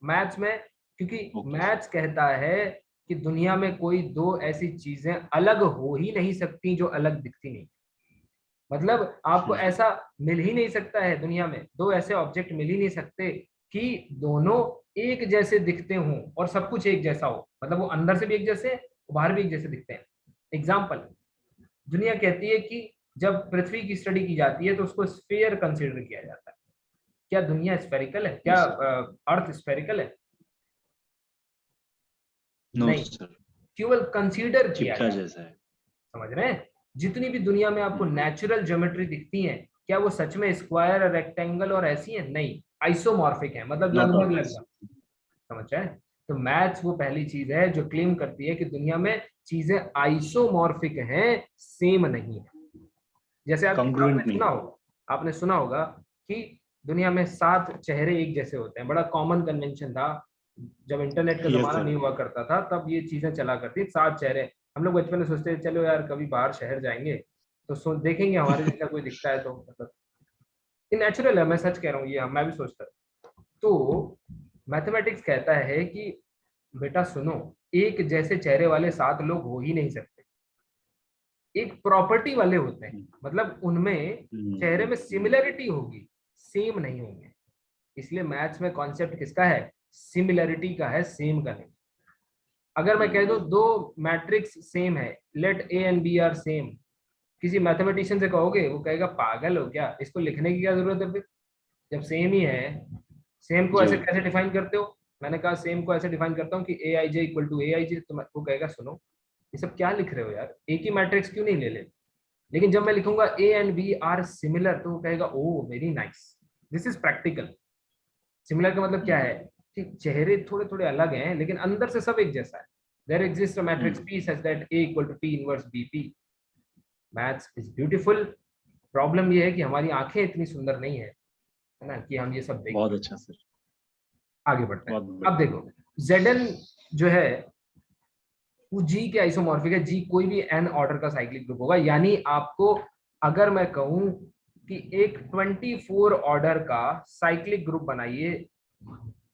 मैथ्स में, क्योंकि Okay. मैथ्स कहता है कि दुनिया में कोई दो ऐसी चीजें अलग हो ही नहीं सकती जो अलग दिखती नहीं। मतलब आपको ऐसा मिल ही नहीं सकता है दुनिया में, दो ऐसे ऑब्जेक्ट मिल ही नहीं सकते कि दोनों एक जैसे दिखते हों और सब कुछ एक जैसा हो। मतलब वो अंदर से भी एक जैसे, बाहर भी एक जैसे दिखते हैं। एग्जाम्पल, दुनिया कहती है कि जब पृथ्वी की स्टडी की जाती है तो उसको स्फीयर कंसीडर किया जाता है। क्या दुनिया स्फेरिकल है? क्या अर्थ स्फेरिकल है? नो नहीं, सर, केवल कंसीडर किया चिपटा जाता है। जैसा है। समझ रहे हैं? जितनी भी दुनिया में आपको नेचुरल ज्योमेट्री दिखती है, क्या वो सच में स्क्वायर, रेक्टेंगल और ऐसी है? नहीं, आइसोमॉर्फिक है, मतलब नॉट लगभग ऑलवेज। लगभग। समझ रहे हैं? तो मैथ्स वो पहली चीज है जो क्लेम करती है कि दुनिया में चीजें आइसोमॉर्फिक हैं, सेम नहीं है। जैसे कॉन्ग्रुएंट नहीं। आपने सुना होगा कि दुनिया में 7 चेहरे एक जैसे होते हैं। बड़ा कॉमन कन्वेंशन था, जब इंटरनेट का यस जमाना सर। नहीं हुआ करता था तब ये चीजें चला करती, 7 चेहरे। हम लोग बचपन में सोचते थे चलो यार कभी बाहर शहर जाएंगे तो देखेंगे हमारे जैसा कोई दिखता है, तो मतलब ये नेचुरल है, मैं सच कह रहा हूँ, ये मैं भी सोचता था। तो मैथमेटिक्स कहता है कि बेटा सुनो, एक जैसे चेहरे वाले 7 लोग हो ही नहीं सकते। एक प्रॉपर्टी वाले होते हैं, मतलब उनमें चेहरे में सिमिलरिटी होगी, सेम नहीं होंगे। इसलिए मैथ्स में कॉन्सेप्ट किसका है? सिमिलरिटी का है, सेम का नहीं। अगर मैं कह दूं दो मैट्रिक्स सेम है, let A and B are same, किसी मैथमेटिशियन से कहोगे वो कहेगा पागल हो क्या, इसको लिखने की क्या जरूरत है फिर, जब सेम ही है। सेम को जी। ऐसे कैसे डिफाइन करते हो? मैंने कहा सेम को ऐसे डिफाइन करता हूँ कि ए आई जे इक्वल टू ए आई जे, तो वो कहेगा सुनो ये सब क्या लिख रहे हो यार, एक ही मैट्रिक्स क्यों नहीं ले ले। लेकिन जब मैं लिखूंगा A and B are similar, तो वो कहेगा oh very nice, this is practical. Similar का मतलब क्या है कि चेहरे थोड़े थोड़े अलग हैं लेकिन अंदर से सब एक जैसा है। There exist a matrix P such that A equal to T inverse BP. Maths is beautiful. Problem ये है कि हमारी आंखें इतनी सुंदर नहीं है ना कि हम ये सब देख। बहुत अच्छा सर। आगे बढ़ते हैं। बहुत अब देखो Zn जो है वो जी के आइसोमॉर्फिक है। जी कोई भी n ऑर्डर का साइक्लिक ग्रुप होगा, यानी आपको अगर मैं कहूं कि एक 24 ऑर्डर का साइक्लिक ग्रुप बनाइए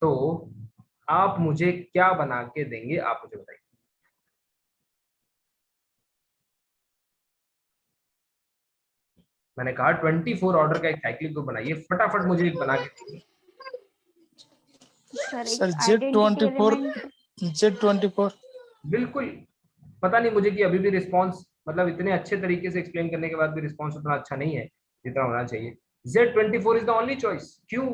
तो आप मुझे क्या बना के देंगे, आप मुझे बताइए। मैंने कहा 24 ऑर्डर का एक साइक्लिक ग्रुप बनाइए, फटाफट मुझे एक बना के दीजिए। सर सर एक Z24 आइडेंटिटी Z24 बिल्कुल। पता नहीं मुझे कि अभी भी रिस्पॉन्स, मतलब इतने अच्छे तरीके से एक्सप्लेन करने के बाद भी रिस्पॉन्स उतना अच्छा नहीं है जितना होना चाहिए। Z24 is the only choice. क्यों?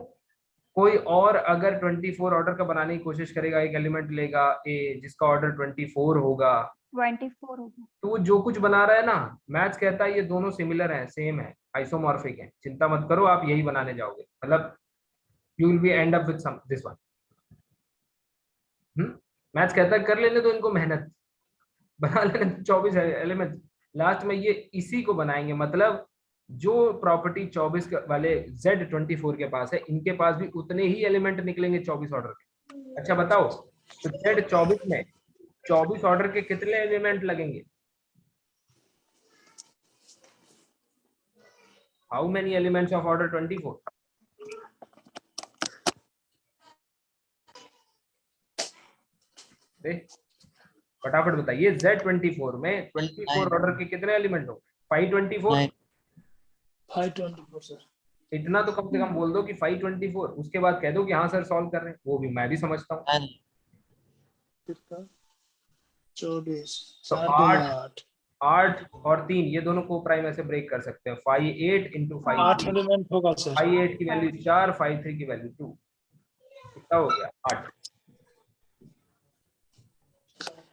कोई और अगर 24 ऑर्डर का बनाने की कोशिश करेगा, एक एलिमेंट लेगा ए जिसका ऑर्डर 24 होगा, 24 होगा। तो वो जो कुछ बना रहा है ना, मैथ्स कहता है ये दोनों सिमिलर हैं, सेम है, आइसोमॉर्फिक है, चिंता मत करो आप यही बनाने जाओगे, मतलब you will be end up with some this one. Maths कहता है कर लेने दो इनको मेहनत, बना लेने 24 एलिमेंट, लास्ट में ये इसी को बनाएंगे। मतलब जो प्रॉपर्टी 24 वाले Z24 के पास है, इनके पास भी उतने ही एलिमेंट निकलेंगे 24 ऑर्डर के। अच्छा बताओ, तो Z24 में 24 ऑर्डर के कितने एलिमेंट लगेंगे? How many elements of order 24? फटाफट बताइए, Z24 में 24 ऑर्डर के कितने एलिमेंट होंगे? 524। 524 सर। इतना तो कम से कम बोल दो कि 524, उसके बाद कह दो कि हाँ सर सॉल्व कर रहे हैं, वो भी मैं भी समझता हूँ। 24 तो 8 8 और 3 ये दोनों को प्राइम ऐसे ब्रेक कर सकते हैं, 5 8 इंटू 5 8 एलिमेंट होगा सर। 5 8 की वैल्यू 4, 5 3 की वैल्यू 2, कितना हो गया? 8।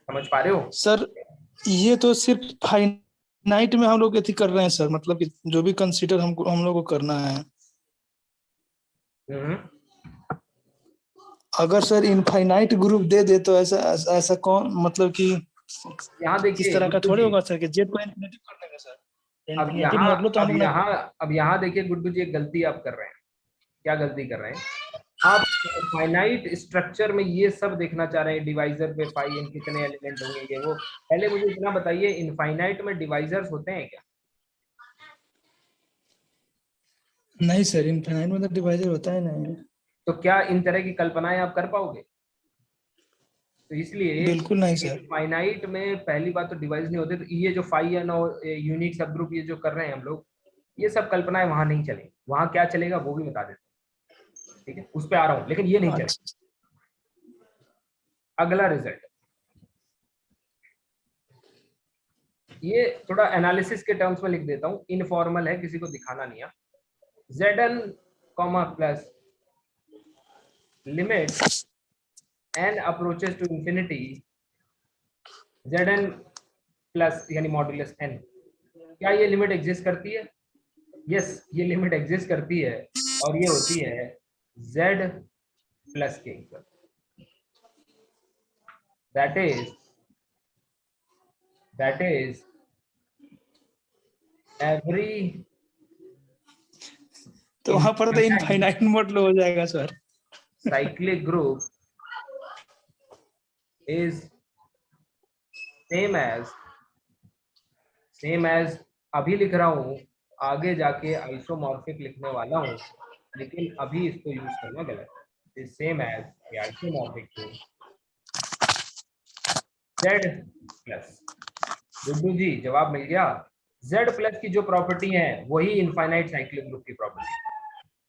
समझ पा रहे हो? सर ये तो सिर्फ फाइनाइट में हम लोग एथी कर रहे हैं सर, मतलब कि जो भी कंसीडर हम लोग को करना है। अगर सर इनफाइनाइट ग्रुप दे दे तो ऐसा कौन, मतलब कि यहाँ इस देखिए तरह का गुड्डू थोड़ी जी, होगा सर कि जेड को इन्फिनिटी कर देंगे सर। अब इन्फिनिटी यहाँ मॉडल तो हम लोग अब यहाँ देखिए गुड्डू जी, एक गलती आप कर रहे हैं। क्या गलती कर रहे हैं? आप फाइनाइट स्ट्रक्चर में ये सब देखना चाह रहे हैं, डिवाइजर पे फाई एन कितने एलिमेंट होंगे ये वो। पहले मुझे इतना बताइए, इनफाइनाइट में डिवाइजर्स होते हैं क्या? नहीं सर, इनफाइनाइट में तो डिवाइजर होता है नहीं। तो क्या इन तरह की कल्पनाएं आप कर पाओगे? तो इसलिए बिल्कुल नहीं सर। फाइनाइट में पहली बात तो डिवाइस नहीं होते, तो ये जो फाई एन और यूनिक सब ग्रुप ये जो कर रहे हैं हम लोग, ये सब कल्पनाएं वहां नहीं चलेगी। वहां क्या चलेगा वो भी बता देते हैं, ठीक है, उस पर आ रहा हूँ, लेकिन ये नहीं चलेगा। अच्छा, अगला रिजल्ट, ये थोड़ा एनालिसिस के टर्म्स में लिख देता हूँ, इनफॉर्मल है, किसी को दिखाना नहीं है। Zn comma plus limit n approaches to infinity Zn plus यानी मॉड्यूलस n, क्या ये लिमिट एग्जिस्ट करती है? यस, ये लिमिट एग्जिस्ट करती है और ये होती है z प्लस के इक्वल। दैट इज एवरी, तो वहां पर तो इनफाइनाइट मोड हो जाएगा sir. cyclic group is same as अभी लिख रहा हूं, आगे जाके आइसोमॉर्फिक लिखने वाला हूं, लेकिन अभी इसको यूज करना गलत है। Same as isomorphic to z plus. Guddu ji जवाब मिल गया। z प्लस की जो प्रॉपर्टी है वही इनफाइनाइट साइक्लिक ग्रुप की प्रॉपर्टी है।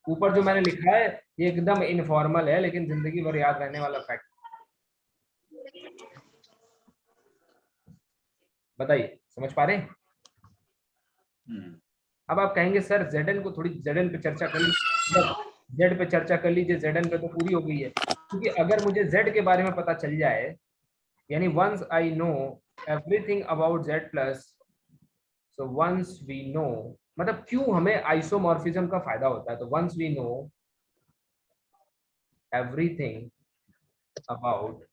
ऊपर जो मैंने लिखा है ये एकदम इनफॉर्मल है, लेकिन जिंदगी भर याद रहने वाला फैक्ट। बताइए, समझ पा रहे हैं? अब आप कहेंगे सर Zn को थोड़ी Zn पे चर्चा कर लीजिए, Z पे चर्चा कर लीजिए, Zn पे तो पूरी हो गई है। क्योंकि अगर मुझे Z के बारे में पता चल जाए, यानी once I know everything about Z plus, so once we know, मतलब क्यों हमें आइसोमॉर्फिज्म का फायदा होता है, तो once we know everything about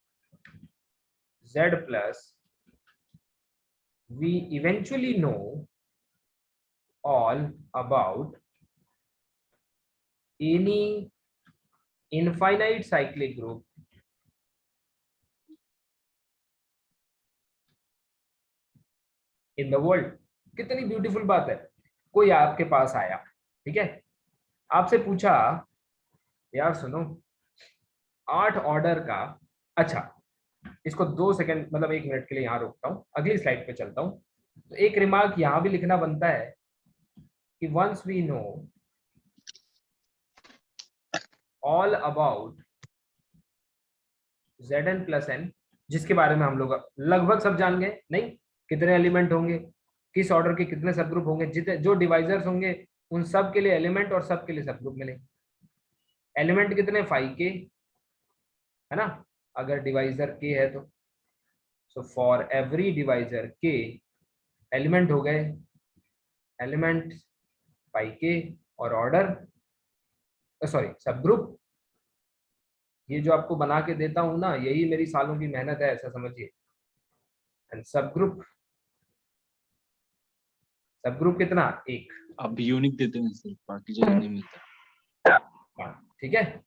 Z plus, we eventually know all about any infinite cyclic group in the world। कितनी beautiful बात है। कोई आपके पास आया, ठीक है, आपसे पूछा यार सुनो 8 ऑर्डर का, अच्छा इसको 2 सेकंड मतलब 1 मिनट के लिए यहाँ रोकता हूँ, अगली स्लाइड पे चलता हूँ। तो एक रिमार्क यहाँ भी लिखना बनता है कि once we know all about Zn plus n, जिसके बारे में हम लोग लगभग सब जान गए, नहीं कितने एलिमेंट होंगे, किस ऑर्डर के कितने सब ग्रुप होंगे, जितने जो डिवाइजर्स होंगे उन सब के लिए एलिमेंट और सब के लिए सब ग्रुप मिलेंगे। एलिमेंट कितने 5 के है ना, अगर डिवाइजर के है तो। सो फॉर एवरी डिवाइजर के एलिमेंट हो गए, एलिमेंट 5 के और ऑर्डर सॉरी सब ग्रुप। ये जो आपको बना के देता हूं ना, यही मेरी सालों की मेहनत है, ऐसा समझिए। एंड सब ग्रुप कितना? 1। अब यूनिक देते हैं सर, बाकी जगह नहीं मिलता। ठीक है।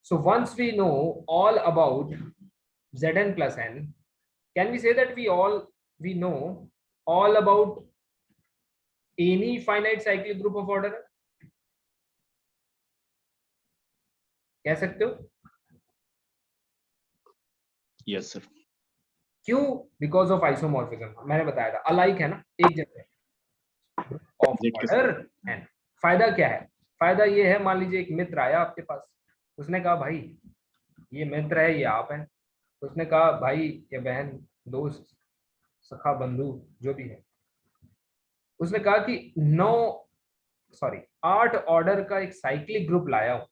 So once we know all about Zn plus n, can we say that we know all about any finite cyclic group of order? कह सकते हो? Yes sir. क्यों? Because of isomorphism. मैंने बताया था, अलाइक है ना, एक जैसे ऑफ ऑर्डर एन। फायदा क्या है? फायदा ये है, मान लीजिए एक मित्र आया आपके पास, उसने कहा भाई ये मित्र है, ये आप हैं। उसने कहा भाई या बहन, दोस्त, सखा, बंधु, जो भी है, उसने कहा कि 8 ऑर्डर का एक साइक्लिक ग्रुप लाया हूं।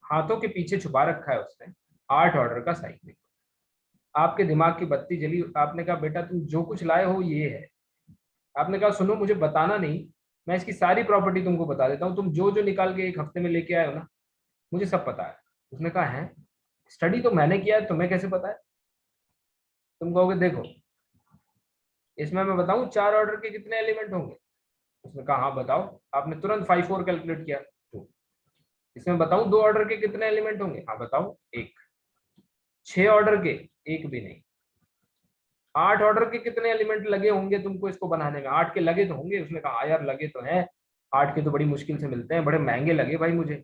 हाथों के पीछे छुपा रखा है उसने 8 ऑर्डर का साइक्लिक। आपके दिमाग की बत्ती जली। आपने कहा बेटा तुम जो कुछ लाए हो ये है। आपने कहा सुनो मुझे बताना नहीं, मैं इसकी सारी प्रॉपर्टी तुमको बता देता हूँ, तुम जो जो निकाल के 1 हफ्ते में लेके आए हो ना, मुझे सब पता है। उसने कहा है स्टडी तो मैंने किया है, तुम्हें कैसे पता है? तुम कहोगे देखो इसमें मैं बताऊं 4 ऑर्डर के कितने एलिमेंट होंगे। उसने कहा हाँ बताओ। आपने तुरंत 5 4 कैलकुलेट किया, 2। इसमें बताऊं 2 ऑर्डर के कितने एलिमेंट होंगे? हाँ बताओ। 1। 6 ऑर्डर के? एक भी नहीं। 8 ऑर्डर के कितने एलिमेंट लगे होंगे तुमको इसको बनाने में? 8 के लगे तो होंगे। उसने कहा यार लगे तो हैं, 8 के तो बड़ी मुश्किल से मिलते हैं, बड़े महंगे लगे भाई मुझे,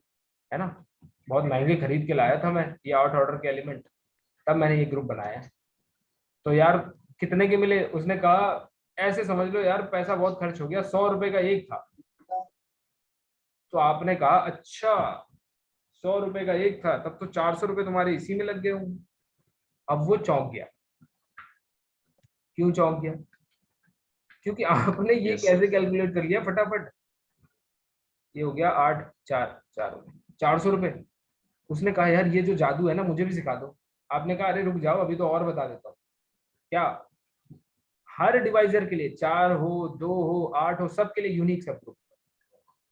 है ना, बहुत महंगे खरीद के लाया था मैं ये 8 ऑर्डर के एलिमेंट, तब मैंने ये ग्रुप बनाया। तो यार कितने के मिले? उसने कहा ऐसे समझ लो यार पैसा बहुत खर्च हो गया, 100 रुपए का एक था। तो आपने कहा अच्छा 100 रुपए का एक था, तब तो 400 रुपए तुम्हारे इसी में लग गए होंगे। अब वो चौंक गया। क्यों चौंक गया? क्योंकि आपने ये Yes. कैसे कैलकुलेट कर लिया फटाफट। ये हो गया 8 4 400 रुपए। उसने कहा यार ये जो जादू है ना मुझे भी सिखा दो। आपने कहा अरे रुक जाओ अभी तो और बता देता हूँ। क्या? हर डिवाइजर के लिए 4 हो 2 हो 8 हो सबके लिए यूनिक सब ग्रुप।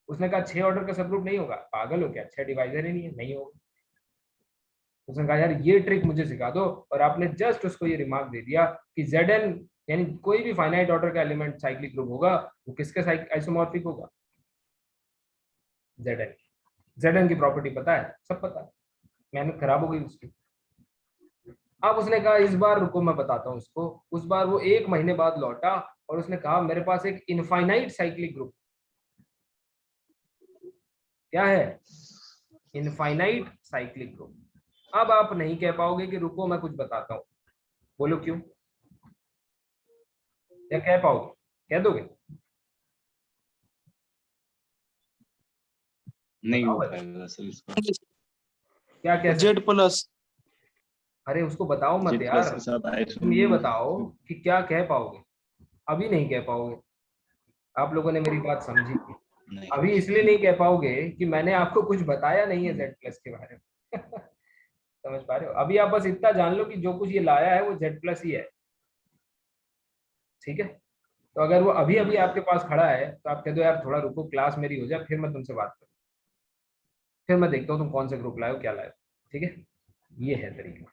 उसने कहा 6 ऑर्डर का सब ग्रुप नहीं होगा, पागल हो क्या, 6 डिवाइजर ही नहीं है, नहीं होगा। उसने कहा यार ये ट्रिक मुझे सिखा दो, और आपने जस्ट उसको ये रिमार्क दे दिया कि Zn यानी कोई भी फाइनाइट ऑर्डर का एलिमेंट साइक्लिक ग्रुप होगा वो किसके आइसोमॉर्फिक होगा? Zn। Zn की प्रॉपर्टी पता है? सब पता है, मेहनत खराब हो गई उसकी। अब उसने कहा इस बार रुको मैं बताता हूँ उसको। उस बार वो 1 महीने बाद लौटा और उसने कहा मेरे पास एक इनफाइनाइट साइक्लिक ग्रुप। क्या है? Infinite cyclic group. अब आप नहीं कह पाओगे कि रुको मैं कुछ बताता हूँ। बोलो क्यों? या कह पाओगे? कह दोगे? नहीं हो बताओ पाएगा सर इसका। क्या कह सकते? Z plus. अरे उसको बताओ मत Z+ यार, के साथ तुम ये आइसोमर बताओ कि क्या कह पाओगे। अभी नहीं कह पाओगे। आप लोगों ने मेरी बात समझी? नहीं। अभी इसलिए नहीं कह पाओगे कि मैंने आपको कुछ बताया नहीं है Z+ के बारे में। समझ पा रहे हो? अभी आप बस इतना जान लो कि जो कुछ ये लाया है वो Z+ ही है। ठीक है? तो अगर वो अभी अभी आपके पास खड़ा है तो आप कह दो यार थोड़ा रुको क्लास मेरी हो जाए फिर मैं तुमसे बात करूँ, फिर मैं देखता हूँ तुम कौन सा ग्रुप लाए हो क्या लाए हो। ठीक है? ये है तरीका।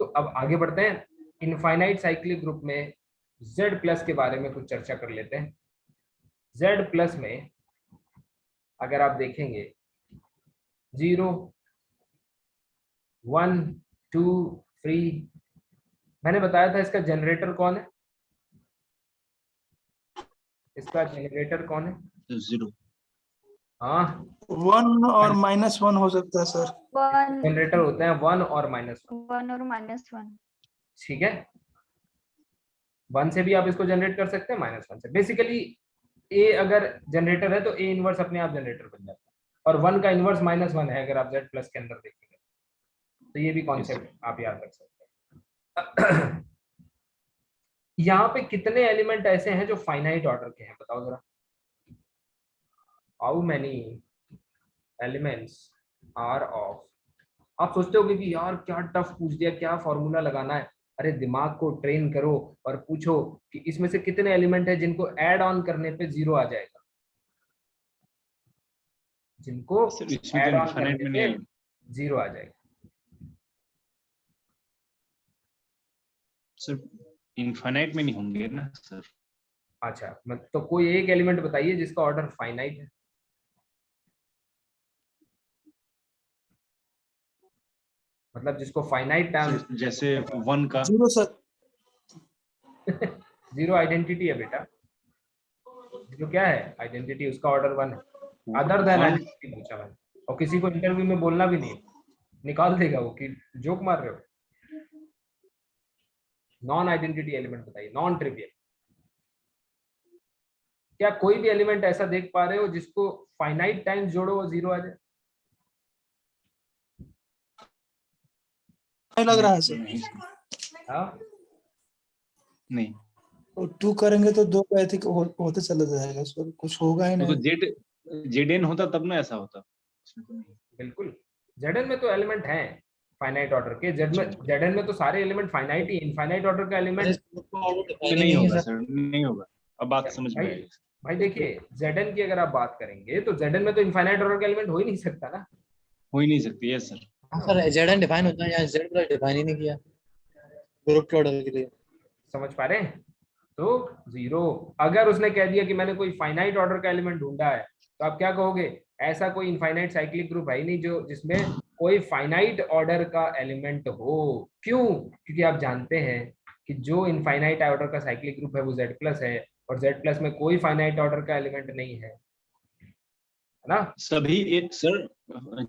तो अब आगे बढ़ते हैं। इनफाइनाइट साइक्लिक ग्रुप में Z+ के बारे में कुछ चर्चा कर लेते हैं। Z+ में अगर आप देखेंगे 0 1 2 3, मैंने बताया था इसका जनरेटर कौन है? इसका जनरेटर कौन है? 0। हाँ 1 और -1 हो सकता है सर। 1 जनरेटर होते हैं 1 और -1। 1 और -1। ठीक है? 1 से भी आप इसको जनरेट कर सकते हैं, -1 से। बेसिकली ए अगर जनरेटर है तो ए इनवर्स अपने आप जनरेटर बन जाता है, और 1 का इनवर्स -1 है अगर आप Z+ के अंदर देखेंगे। तो ये भी कॉन्सेप्ट आप याद रख सकते हैं। यहाँ पे कितने एलिमेंट ऐसे हैं जो फाइनाइट ऑर्डर के हैं? बताओ जरा। How many elements are of. आप सोचते होगे कि यार क्या टफ पूछ दिया, क्या फॉर्मूला लगाना है। अरे दिमाग को ट्रेन करो और पूछो कि इसमें से कितने एलिमेंट है जिनको ऐड ऑन करने पे 0 आ जाएगा, जिनको सर इसमें तो ऐड ऑन इनफाइनाइट करने में पे नहीं। 0 आ जाएगा। सर इनफाइनाइट में नहीं होंगे ना सर। अच्छा तो कोई एक एलिमेंट बताइए जिसका ऑर्डर फाइनाइट है। मतलब जिसको फाइनाइट टाइम सर जैसे 1 का 0 सर। 0 आइडेंटिटी है बेटा। 0 क्या है? आइडेंटिटी। उसका ऑर्डर 1 है। अदर देन 1 आइडेंटिटी पूछा मैंने, और किसी को इंटरव्यू में बोलना भी नहीं, निकाल देगा वो कि जोक मार रहे हो। नॉन आइडेंटिटी एलिमेंट बताइए, नॉन ट्रिवियल। क्या कोई भी एलिमेंट ऐसा देख पा रहे हो जिसको फाइनाइट टाइम जोड़ो वो 0 आ जाए? नहीं लग रहा है सर। नहीं सर। हाँ नहीं और 2 करेंगे तो 2 का एथिक होते चला जाएगा सर, कुछ होगा ही वो तो नहीं। ZN होता तब ना ऐसा होता। बिल्कुल। Zn में तो एलिमेंट हैं फाइनाइट ऑर्डर के। Zn में तो सारे एलिमेंट फाइनाइट ही। इनफाइनाइट ऑर्डर का एलिमेंट तो नहीं होगा सर, नहीं होगा। अब बात समझ में भाई, आई। भाई देखिए Zn की अगर आप बात करेंगे तो Zn में तो इनफाइनाइट ऑर्डर का एलिमेंट हो ही नहीं सकता ना। हो ही नहीं सकती है सर। सर ZN डिफाइन होता है, यहाँ Z+ डिफाइन ही नहीं किया ग्रुप के ऑर्डर के लिए। समझ पा रहे हैं? तो 0 अगर उसने कह दिया कि मैंने कोई फाइनाइट ऑर्डर का एलिमेंट ढूंढा है तो आप क्या कहोगे, ऐसा कोई इनफाइनाइट साइक्लिक ग्रुप है ही नहीं जो जिसमें कोई फाइनाइट ऑर्डर का एलिमेंट हो। क्यों? क्योंकि आप जानते हैं कि जो इनफाइनाइट ऑर्डर का साइक्लिक ग्रुप है वो Z प्लस है, और Z प्लस में कोई फाइनाइट ऑर्डर का एलिमेंट नहीं है ना। सभी सर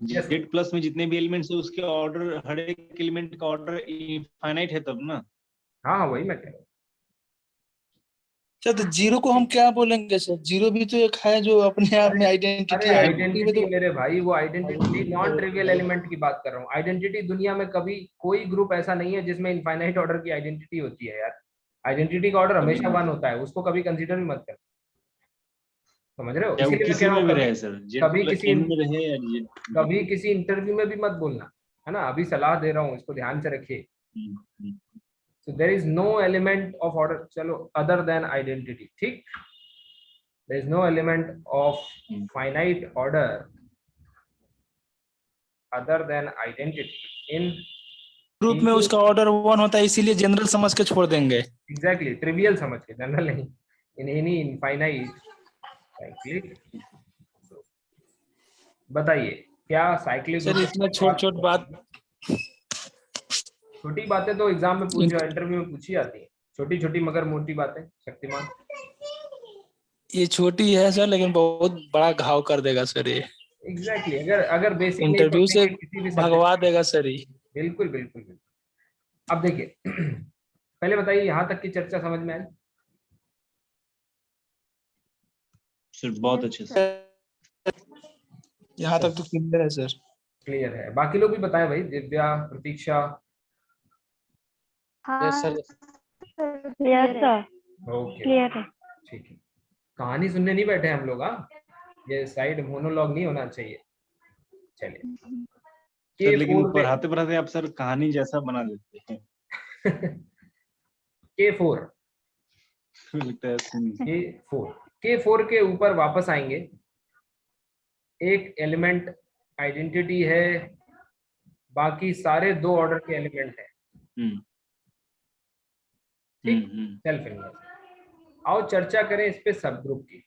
Yes. जेड प्लस में जितने भी एलिमेंट्स है उसके ऑर्डर, हर एक एलिमेंट का ऑर्डर इनफाइनाइट है तब ना। हाँ हाँ, वही मैं कह रहा हूँ। सर तो जीरो को हम क्या बोलेंगे सर? जीरो भी तो एक है जो अपने आप में आइडेंटिटी अरे है। आइडेंटिटी मेरे भाई, वो आइडेंटिटी नॉन ट्रिवियल तो एलिमेंट की बात कर रहा हूँ। आइडेंटिटी दुनिया में कभी कोई ग्रुप ऐसा नहीं है जिसमें इनफाइनाइट ऑर्डर की आइडेंटिटी होती है यार। आइडेंटिटी का ऑर्डर हमेशा वन होता है, उसको कभी कंसीडर भी मत कर। समझ रहे हो? चाहे वो इसीलिए मैं कह किसी रहा में हूँ भी कभी रहे सर, जेड कभी प्लस किसी एन में रहे या जेड। कभी किसी इंटरव्यू में भी मत बोलना, है ना। अभी सलाह दे रहा हूँ, इसको ध्यान से रखिए। So there is no element of order, चलो, other than identity, ठीक। There is no element of finite order other than identity in group में उसका ऑर्डर 1 होता है, इसीलिए जनरल समझ के छोड़ देंगे। एग्जैक्टली ट्रिवियल समझ के, जनरल नहीं। In any infinite cyclic. बताइए क्या साइक्लिक सर ग्रुप? इसमें छोट छोट बात, छोटी बातें तो एग्जाम में पूछ इंटरव्यू में पूछी जाती है, छोटी छोटी मगर मोटी बातें। शक्तिमान ये छोटी है सर लेकिन बहुत बड़ा घाव कर देगा सर ये। एग्जैक्टली अगर बेसिक नहीं इंटरव्यू से पढ़ेंगे किसी भी भगवा सब्जेक्ट, देगा सर ये। बिल्कुल बिल्कुल बिल्कुल। अब देखिए पहले बताइए यहाँ तक की चर्चा समझ में आई? सर बहुत अच्छे से। यहाँ तक तो क्लियर है सर। क्लियर है? बाकी लोग भी बताएं भाई, दिव्या, प्रतीक्षा। हाँ सर क्लियर है। ओके क्लियर है। ठीक है। कहानी सुनने नहीं बैठे हम लोग, हाँ, ये साइड मोनोलॉग नहीं होना चाहिए। चलिए सर लेकिन K4 पढ़ाते पढ़ाते आप सर कहानी जैसा बना देते हैं। K4 लगता है K4 K4 के ऊपर वापस आएंगे। एक एलिमेंट आइडेंटिटी है, बाकी सारे दो ऑर्डर के एलिमेंट हैं, ठीक, सेल्फ इन्वर्स। आओ चर्चा करें इस पे सब ग्रुप की,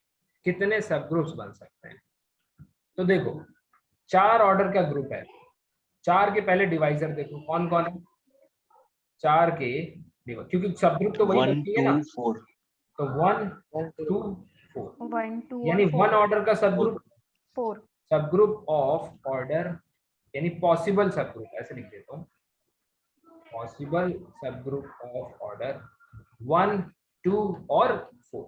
कितने सब ग्रुप्स बन सकते हैं। तो देखो 4 ऑर्डर का ग्रुप है। 4 के पहले डिवाइजर देखो कौन कौन है। 4 के डिवाइजर, क्योंकि सब ग्रुप तो वही 1 बनती है ना। 2 4 तो 1 2 4 1 2 यानी 1 ऑर्डर का सब ग्रुप, 4 सब ग्रुप ऑफ ऑर्डर, यानी पॉसिबल सब ग्रुप, ऐसे लिख देता हूँ, पॉसिबल सब ग्रुप ऑफ ऑर्डर 1 2 और 4।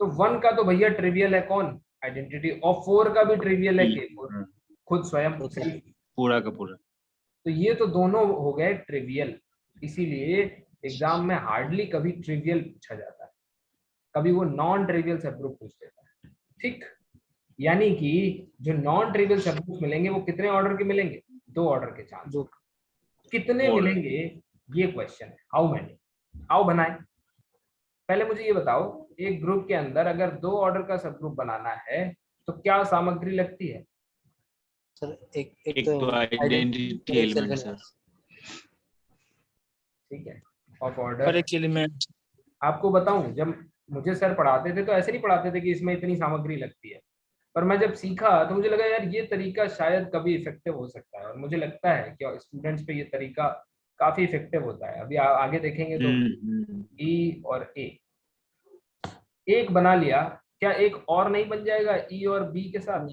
तो 1 का तो भैया ट्रिवियल है कौन, आइडेंटिटी, और 4 का भी ट्रिवियल है K4 खुद स्वयं पूरा का पूरा। तो ये तो दोनों हो गए ट्रिवियल, इसीलिए एग्जाम में हार्डली कभी ट्रिवियल पूछा जाता है, कभी वो नॉन ट्रिवियल सब ग्रुप पूछ देता है, ठीक। यानी कि जो नॉन ट्रिवियल सब ग्रुप मिलेंगे वो कितने ऑर्डर के मिलेंगे, 2 ऑर्डर के चांस। कितने मिलेंगे ये क्वेश्चन है, हाउ मेनी। आओ बनाएं। पहले मुझे ये बताओ, एक ग्रुप के अंदर अगर 2 ऑर्डर का सब ग्रुप बनाना है तो क्या सामग्री लगती है? सर एक तो आइडेंटिटी एलिमेंट सर, ठीक है, ऑफ और ऑर्डर। एक एलिमेंट। आपको बताऊं, जब मुझे सर पढ़ाते थे तो ऐसे नहीं पढ़ाते थे कि इसमें इतनी सामग्री लगती है, पर मैं जब सीखा तो मुझे लगा यार ये तरीका शायद कभी इफेक्टिव हो सकता है, और मुझे लगता है कि स्टूडेंट्स पे ये तरीका काफी इफेक्टिव होता है। अभी आगे देखेंगे तो ई और ए, एक बना लिया, क्या एक और नहीं बन जाएगा ई और बी के साथ?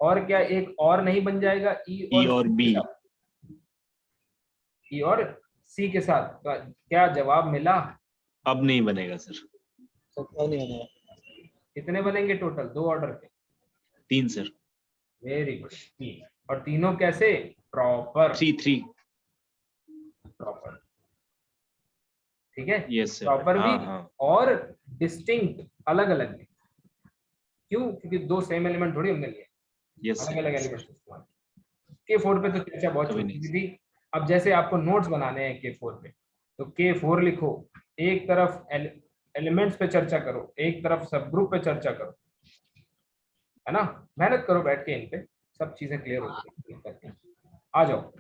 और क्या एक और नहीं बन जाएगा ई और बी, ई और सी के साथ? तो क्या जवाब मिला? अब नहीं बनेगा सर। कितने बनेंगे टोटल 2 ऑर्डर के? 3 सर। Very good, 3। और तीनों कैसे? प्रॉपर। 3 प्रॉपर, ठीक है। Yes sir. प्रॉपर भी हाँ। और डिस्टिंक्ट, अलग अलग भी। क्यों? क्योंकि 2 सेम एलिमेंट थोड़ी हमने लिए, यस अलग सर। अलग एलिमेंट इस्तेमाल। K4 पे तो चर्चा बहुत कभी छोटी नहीं। थी। अब जैसे आपको नोट्स बनाने हैं K4 पे, तो K4 लिखो, एक तरफ एलिमेंट्स पे चर्चा करो, एक तरफ सब ग्रुप पे चर्चा करो, है ना। मेहनत करो बैठ के, इन पे सब चीजें क्लियर होती हैं। आ जाओ,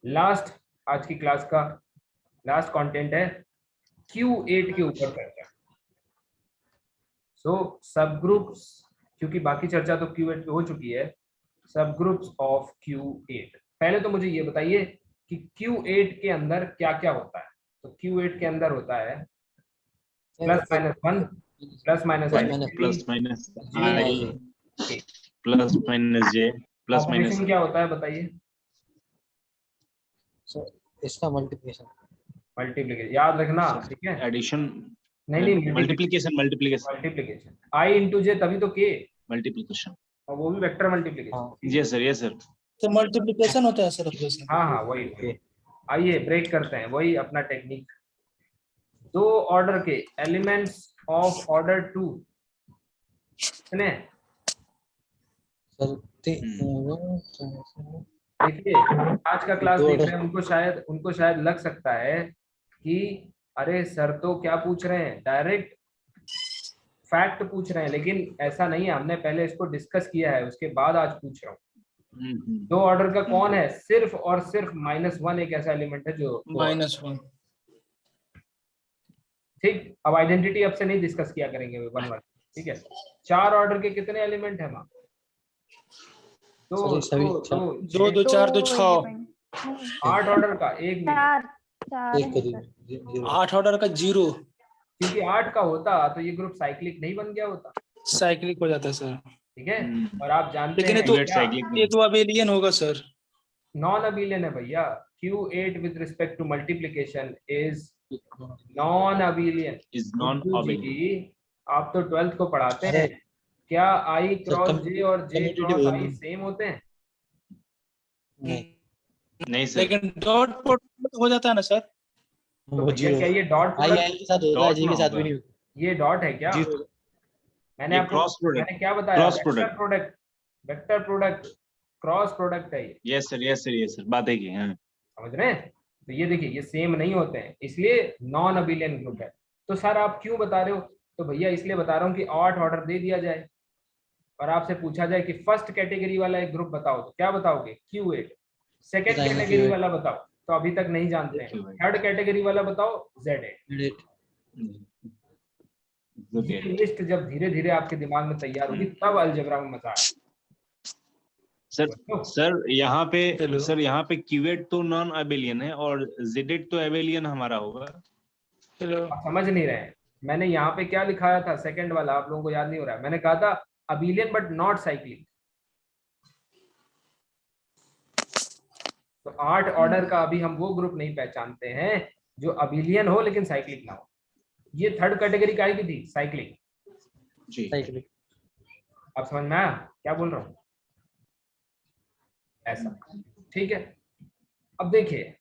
लास्ट आज की क्लास का लास्ट कंटेंट है Q8 के ऊपर चर्चा। सो सब ग्रुप्स, क्योंकि बाकी चर्चा तो Q8 पे हो चुकी है, सब ग्रुप्स ऑफ Q8। पहले तो मुझे ये बताइए कि Q8 के अंदर क्या क्या होता है। तो Q8 के अंदर होता है +-1 +-i plus minus I plus minus J plus minus operation क्या होता है बताइए। इसका मल्टीप्लिकेशन मल्टीप्लिकेशन याद रखना, ठीक है। एडिशन नहीं multiplication multiplication multiplication i into J तभी तो k, मल्टीप्लिकेशन और वो भी वेक्टर मल्टीप्लिकेशन। यस सर तो मल्टीप्लिकेशन होता है सर ऑपरेशन। हाँ हाँ वही। आइए ब्रेक करते हैं, वही अपना टेक्निक। दो ऑर्डर के एलिमेंट्स ऑफ ऑर्डर 2 कितने हैं? सर देखिए आज का क्लास देख रहे हैं, उनको शायद लग सकता है कि अरे सर तो क्या पूछ रहे हैं, डायरेक्ट फैक्ट पूछ रहे हैं, लेकिन ऐसा नहीं है। हमने पहले इसको डिस्कस किया है, उसके बाद आज पूछ रहा हूँ। दो ऑर्डर का कौन है? सिर्फ और सिर्फ -1 एक ऐसा एलिमेंट है जो -1। ठीक। अब आइडेंटिटी अब से नहीं डिस्कस किया करेंगे 1 1, ठीक है। 4 ऑर्डर के कितने एलिमेंट है माँ? दो 2 4 2 6। 8 ऑर्डर का एक नहीं, 8 ऑर्डर का 0 क्योंकि 8 का होता तो ये ग्रुप साइक्लिक नहीं बन गया होता, साइक्लिक हो जाता है सर। ठीक है। और आप जानते लेकिन हैं ये तो अबेलियन होगा सर। नॉन अबेलियन है भैया। Q8 with respect to multiplication is non abelian. Is non abelian. आप तो 12th को पढ़ाते हैं, क्या i क्रॉस j और j क्रॉस i सेम होते हैं? नहीं सर, लेकिन डॉट प्रोडक्ट हो जाता है ना सर। तो भैया क्या ये डॉट आई के साथ होता है, जी के साथ भी नहीं होता। ये डॉट है क्या? जीरो। मैंने ये आपको क्रॉस प्रोडक्ट, मैंने क्या बताया? Cross vector product, vector product, cross product है ये, यस सर बात है की। हाँ समझ रहे हैं? तो ये देखिए ये सेम नहीं होते हैं, इसलिए नॉन अबेलियन ग्रुप है। तो सर आप क्यों बता रहे हो? तो भैया इसलिए बता रहा हूँ कि 8 ऑर्डर दे दिया जाए और आपसे पूछा जाए कि फर्स्ट कैटेगरी वाला एक ग्रुप बताओ, तो क्या बताओगे? Q8। सेकेंड कैटेगरी वाला बताओ, तो अभी तक नहीं जानते हैं। थर्ड कैटेगरी वाला बताओ, Z8। ये लिस्ट जब धीरे धीरे आपके दिमाग में तैयार होगी तब अलजेब्रा में मजा आएगा। सर यहाँ पे Q8 तो नॉन अबेलियन है और Z8 तो अबेलियन हमारा होगा। आप समझ नहीं रहे हैं। मैंने यहाँ पे क्या लिखाया था? सेकंड वाला आप लोगों को याद नहीं हो रहा है। मैंने कहा था अबेलियन बट नॉट साइक्लिक। तो 8 ऑर्डर का अभी हम वो ग्रुप नहीं पहचानते हैं जो अबेलियन हो लेकिन साइक्लिक ना हो। ये थर्ड कैटेगरी काय की थी? साइक्लिक जी। साइक्लिक। आप समझ में आया क्या बोल रहा हूँ? ऐसा, ठीक है। अब देखिए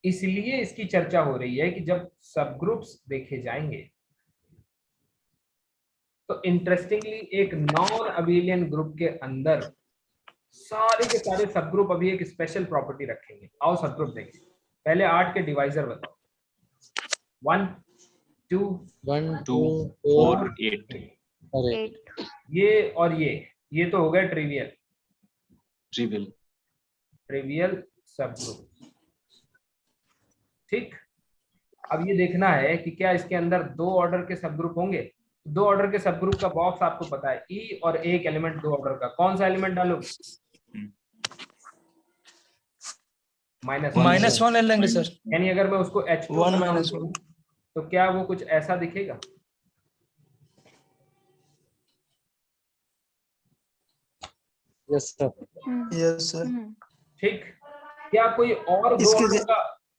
इसलिए इसकी चर्चा हो रही है कि जब सब ग्रुप्स देखे जाएंगे तो इंटरेस्टिंगली एक नॉन अबेलियन ग्रुप के अंदर सारे के सारे सब ग्रुप अभी एक स्पेशल प्रॉपर्टी रखेंगे। आओ सब ग्रुप देखें। पहले 8 के डिवाइजर बताओ। 1 2 1 2 4 8 ये और ये तो हो गए ट्रिवियल सब ग्रुप, ठीक। अब ये देखना है कि क्या इसके अंदर 2 ऑर्डर के सब ग्रुप होंगे। 2 ऑर्डर के सब ग्रुप का बॉक्स आपको पता है, ई और एक एलिमेंट 2 ऑर्डर का। कौन सा एलिमेंट डालोगे? -1 ले लेंगे सर। यानी अगर मैं उसको H2 1 बनाऊं -1 तो क्या वो कुछ ऐसा दिखेगा? Yes sir. Yes sir. ठीक। क्या कोई और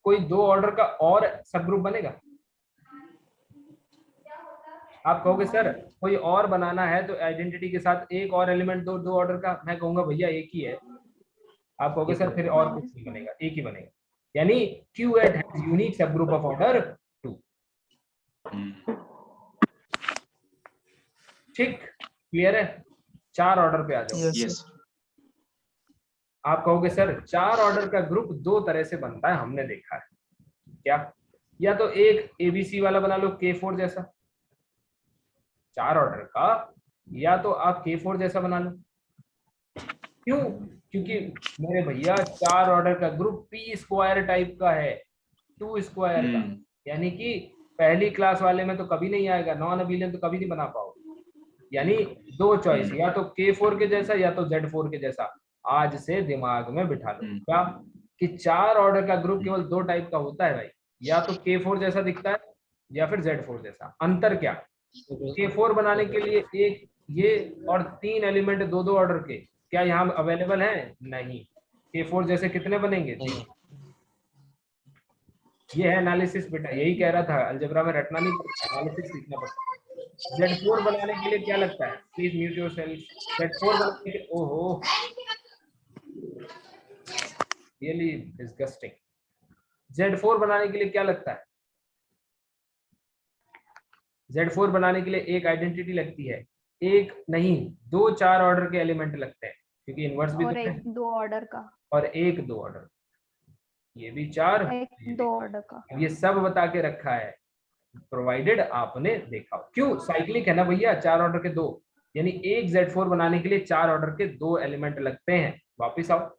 कोई 2 ऑर्डर का और सब ग्रुप बनेगा? आप कहोगे सर कोई और बनाना है तो आइडेंटिटी के साथ एक और एलिमेंट दो ऑर्डर का। मैं कहूंगा भैया एक ही है। आप कहोगे सर फिर और कुछ नहीं बनेगा, एक ही बनेगा। यानी Q8 has unique subgroup of order 2। ठीक, क्लियर है? 4 ऑर्डर पे आ जाओ। यस। आप कहोगे सर 4 ऑर्डर का ग्रुप 2 तरह से बनता है, हमने देखा है। क्या? या तो एक ABC वाला बना लो K4 जैसा 4 ऑर्डर का, या तो आप K4 जैसा बना लो। क्यों? क्योंकि मेरे भैया 4 ऑर्डर का ग्रुप P स्क्वायर टाइप का है, 2 स्क्वायर का। यानी कि पहली क्लास वाले में तो कभी नहीं आएगा, नॉन अबेलियन तो कभी नहीं बना पाओगे। यानी दो चॉइस, या तो K4 के जैसा या तो Z4 के जैसा। आज से दिमाग में बिठा लो क्या कि 4 ऑर्डर का ग्रुप केवल 2 टाइप का होता है भाई, या तो K4 जैसा दिखता है या फिर Z4 जैसा। अंतर क्या? K4 बनाने के लिए एक ये और 3 एलिमेंट 2-2 ऑर्डर के क्या यहाँ अवेलेबल हैं? नहीं। K4 जैसे कितने बनेंगे? ये है एनालिसिस बेटा, यही कह रहा था, अलजेब्रा में रटना नहीं पड़ता, एनालिसिस सीखना पड़ता है। Z4 बनाने के लिए क्या लगता है? Please mute yourself. Z4 बनाने के, ओहो रियली डिस्गस्टिंग। Z4 बनाने के लिए क्या लगता है? Z4 बनाने के लिए एक आइडेंटिटी लगती है, एक नहीं 2-4 ऑर्डर के एलिमेंट लगते हैं, क्योंकि इनवर्स भी और तो है, एक 2 ऑर्डर का, और एक 2 ऑर्डर, ये भी 4, एक 2 ऑर्डर का। ये सब बता के रखा है, प्रोवाइडेड आपने देखा हो। क्यों? साइक्लिक है ना भैया, 4 ऑर्डर के 2, यानी एक Z4 बनाने के लिए 4 ऑर्डर के 2 एलिमेंट लगते हैं। वापिस आओ,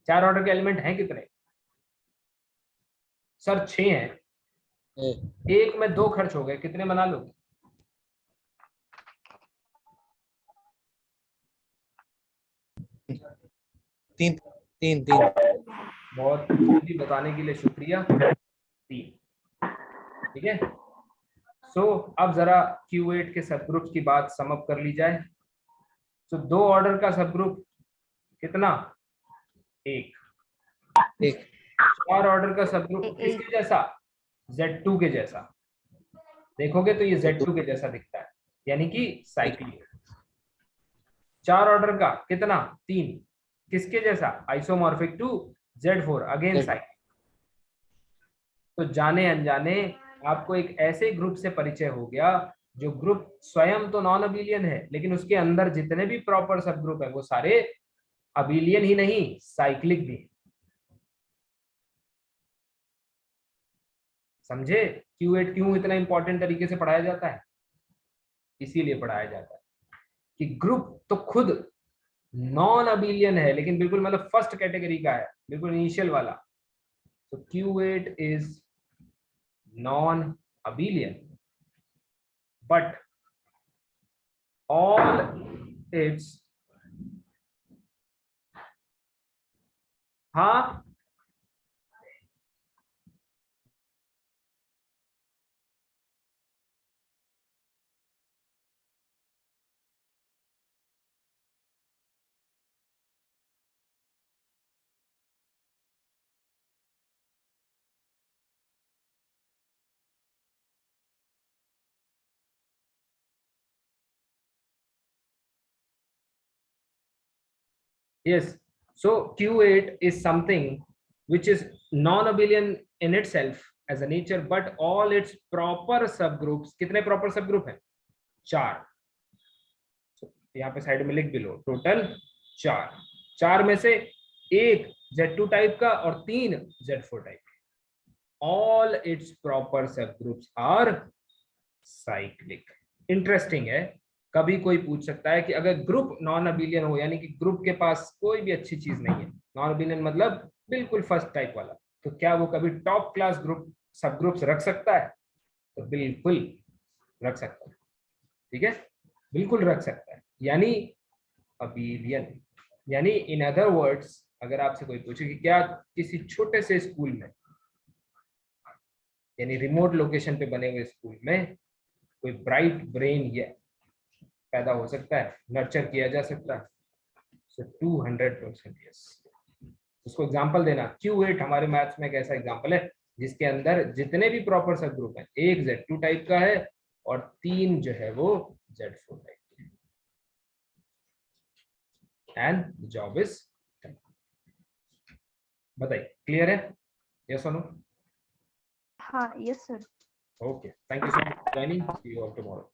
4 ऑर्डर के एलिमेंट हैं कितने? सर 6 हैं, एक में 2 खर्च हो गए, कितने बना लोगे? 3 3 बहुत जल्दी बताने के लिए शुक्रिया। 3, ठीक है। सो अब जरा Q8 के सब ग्रुप्स की बात समअप कर ली जाए। सो 2 ऑर्डर का सब ग्रुप कितना? 1। 4 ऑर्डर का सब ग्रुप किसके जैसा? Z2 के जैसा। देखोगे तो ये Z2 के जैसा दिखता है, यानी कि साइक्लिक। 4 ऑर्डर का कितना? 3, किसके जैसा? Isomorphic to Z4, again cyclic. तो जाने अनजाने आपको एक ऐसे ग्रुप से परिचय हो गया जो ग्रुप स्वयं तो नॉन अबिलियन है, लेकिन उसके अंदर जितने भी प्रॉपर सब ग्रुप है वो सारे अबिलियन ही नहीं, साइक्लिक भी। समझे Q8 क्यों इतना इंपॉर्टेंट तरीके से पढ़ाया जाता है? इसीलिए पढ़ाया जाता है कि ग्रुप तो खुद नॉन अबिलियन है, लेकिन बिल्कुल मतलब फर्स्ट कैटेगरी का है, बिल्कुल इनिशियल वाला। तो Q8 is non abelian, but all its हाँ yes, so Q8 is something which is non-abelian in itself as a nature, but all its proper subgroups, कितने proper subgroup हैं? 4। so, यहाँ पे साइड में लिख भी लो, टोटल 4। 4 में से एक Z2 टाइप का और 3 Z4 टाइप का। all its proper subgroups are cyclic। Interesting है, कभी कोई पूछ सकता है कि अगर ग्रुप नॉन अबिलियन हो, यानी कि ग्रुप के पास कोई भी अच्छी चीज नहीं है, नॉन अबिलियन मतलब बिल्कुल फर्स्ट टाइप वाला, तो क्या वो कभी टॉप क्लास ग्रुप सब ग्रुप्स रख सकता है? तो बिल्कुल रख सकता है, ठीक है, बिल्कुल रख सकता है, यानी अबिलियन। यानी इन अदर वर्ड्स, अगर आपसे कोई पूछे कि क्या किसी छोटे से स्कूल में, यानी रिमोट लोकेशन पे बने हुए स्कूल में कोई ब्राइट ब्रेन ये पैदा हो सकता है, नर्चर किया जा सकता है? सो 200% यस। उसको एग्जांपल देना, Q8 हमारे मैथ्स में एक ऐसा एग्जांपल है जिसके अंदर जितने भी प्रॉपर सब ग्रुप हैं, एक Z2 टाइप का है और 3 जो है वो Z4 टाइप के हैं, and the job is done. बताइए, क्लियर है? यस और नो? हाँ, yes sir. Okay, thank you so much for joining. See you all tomorrow.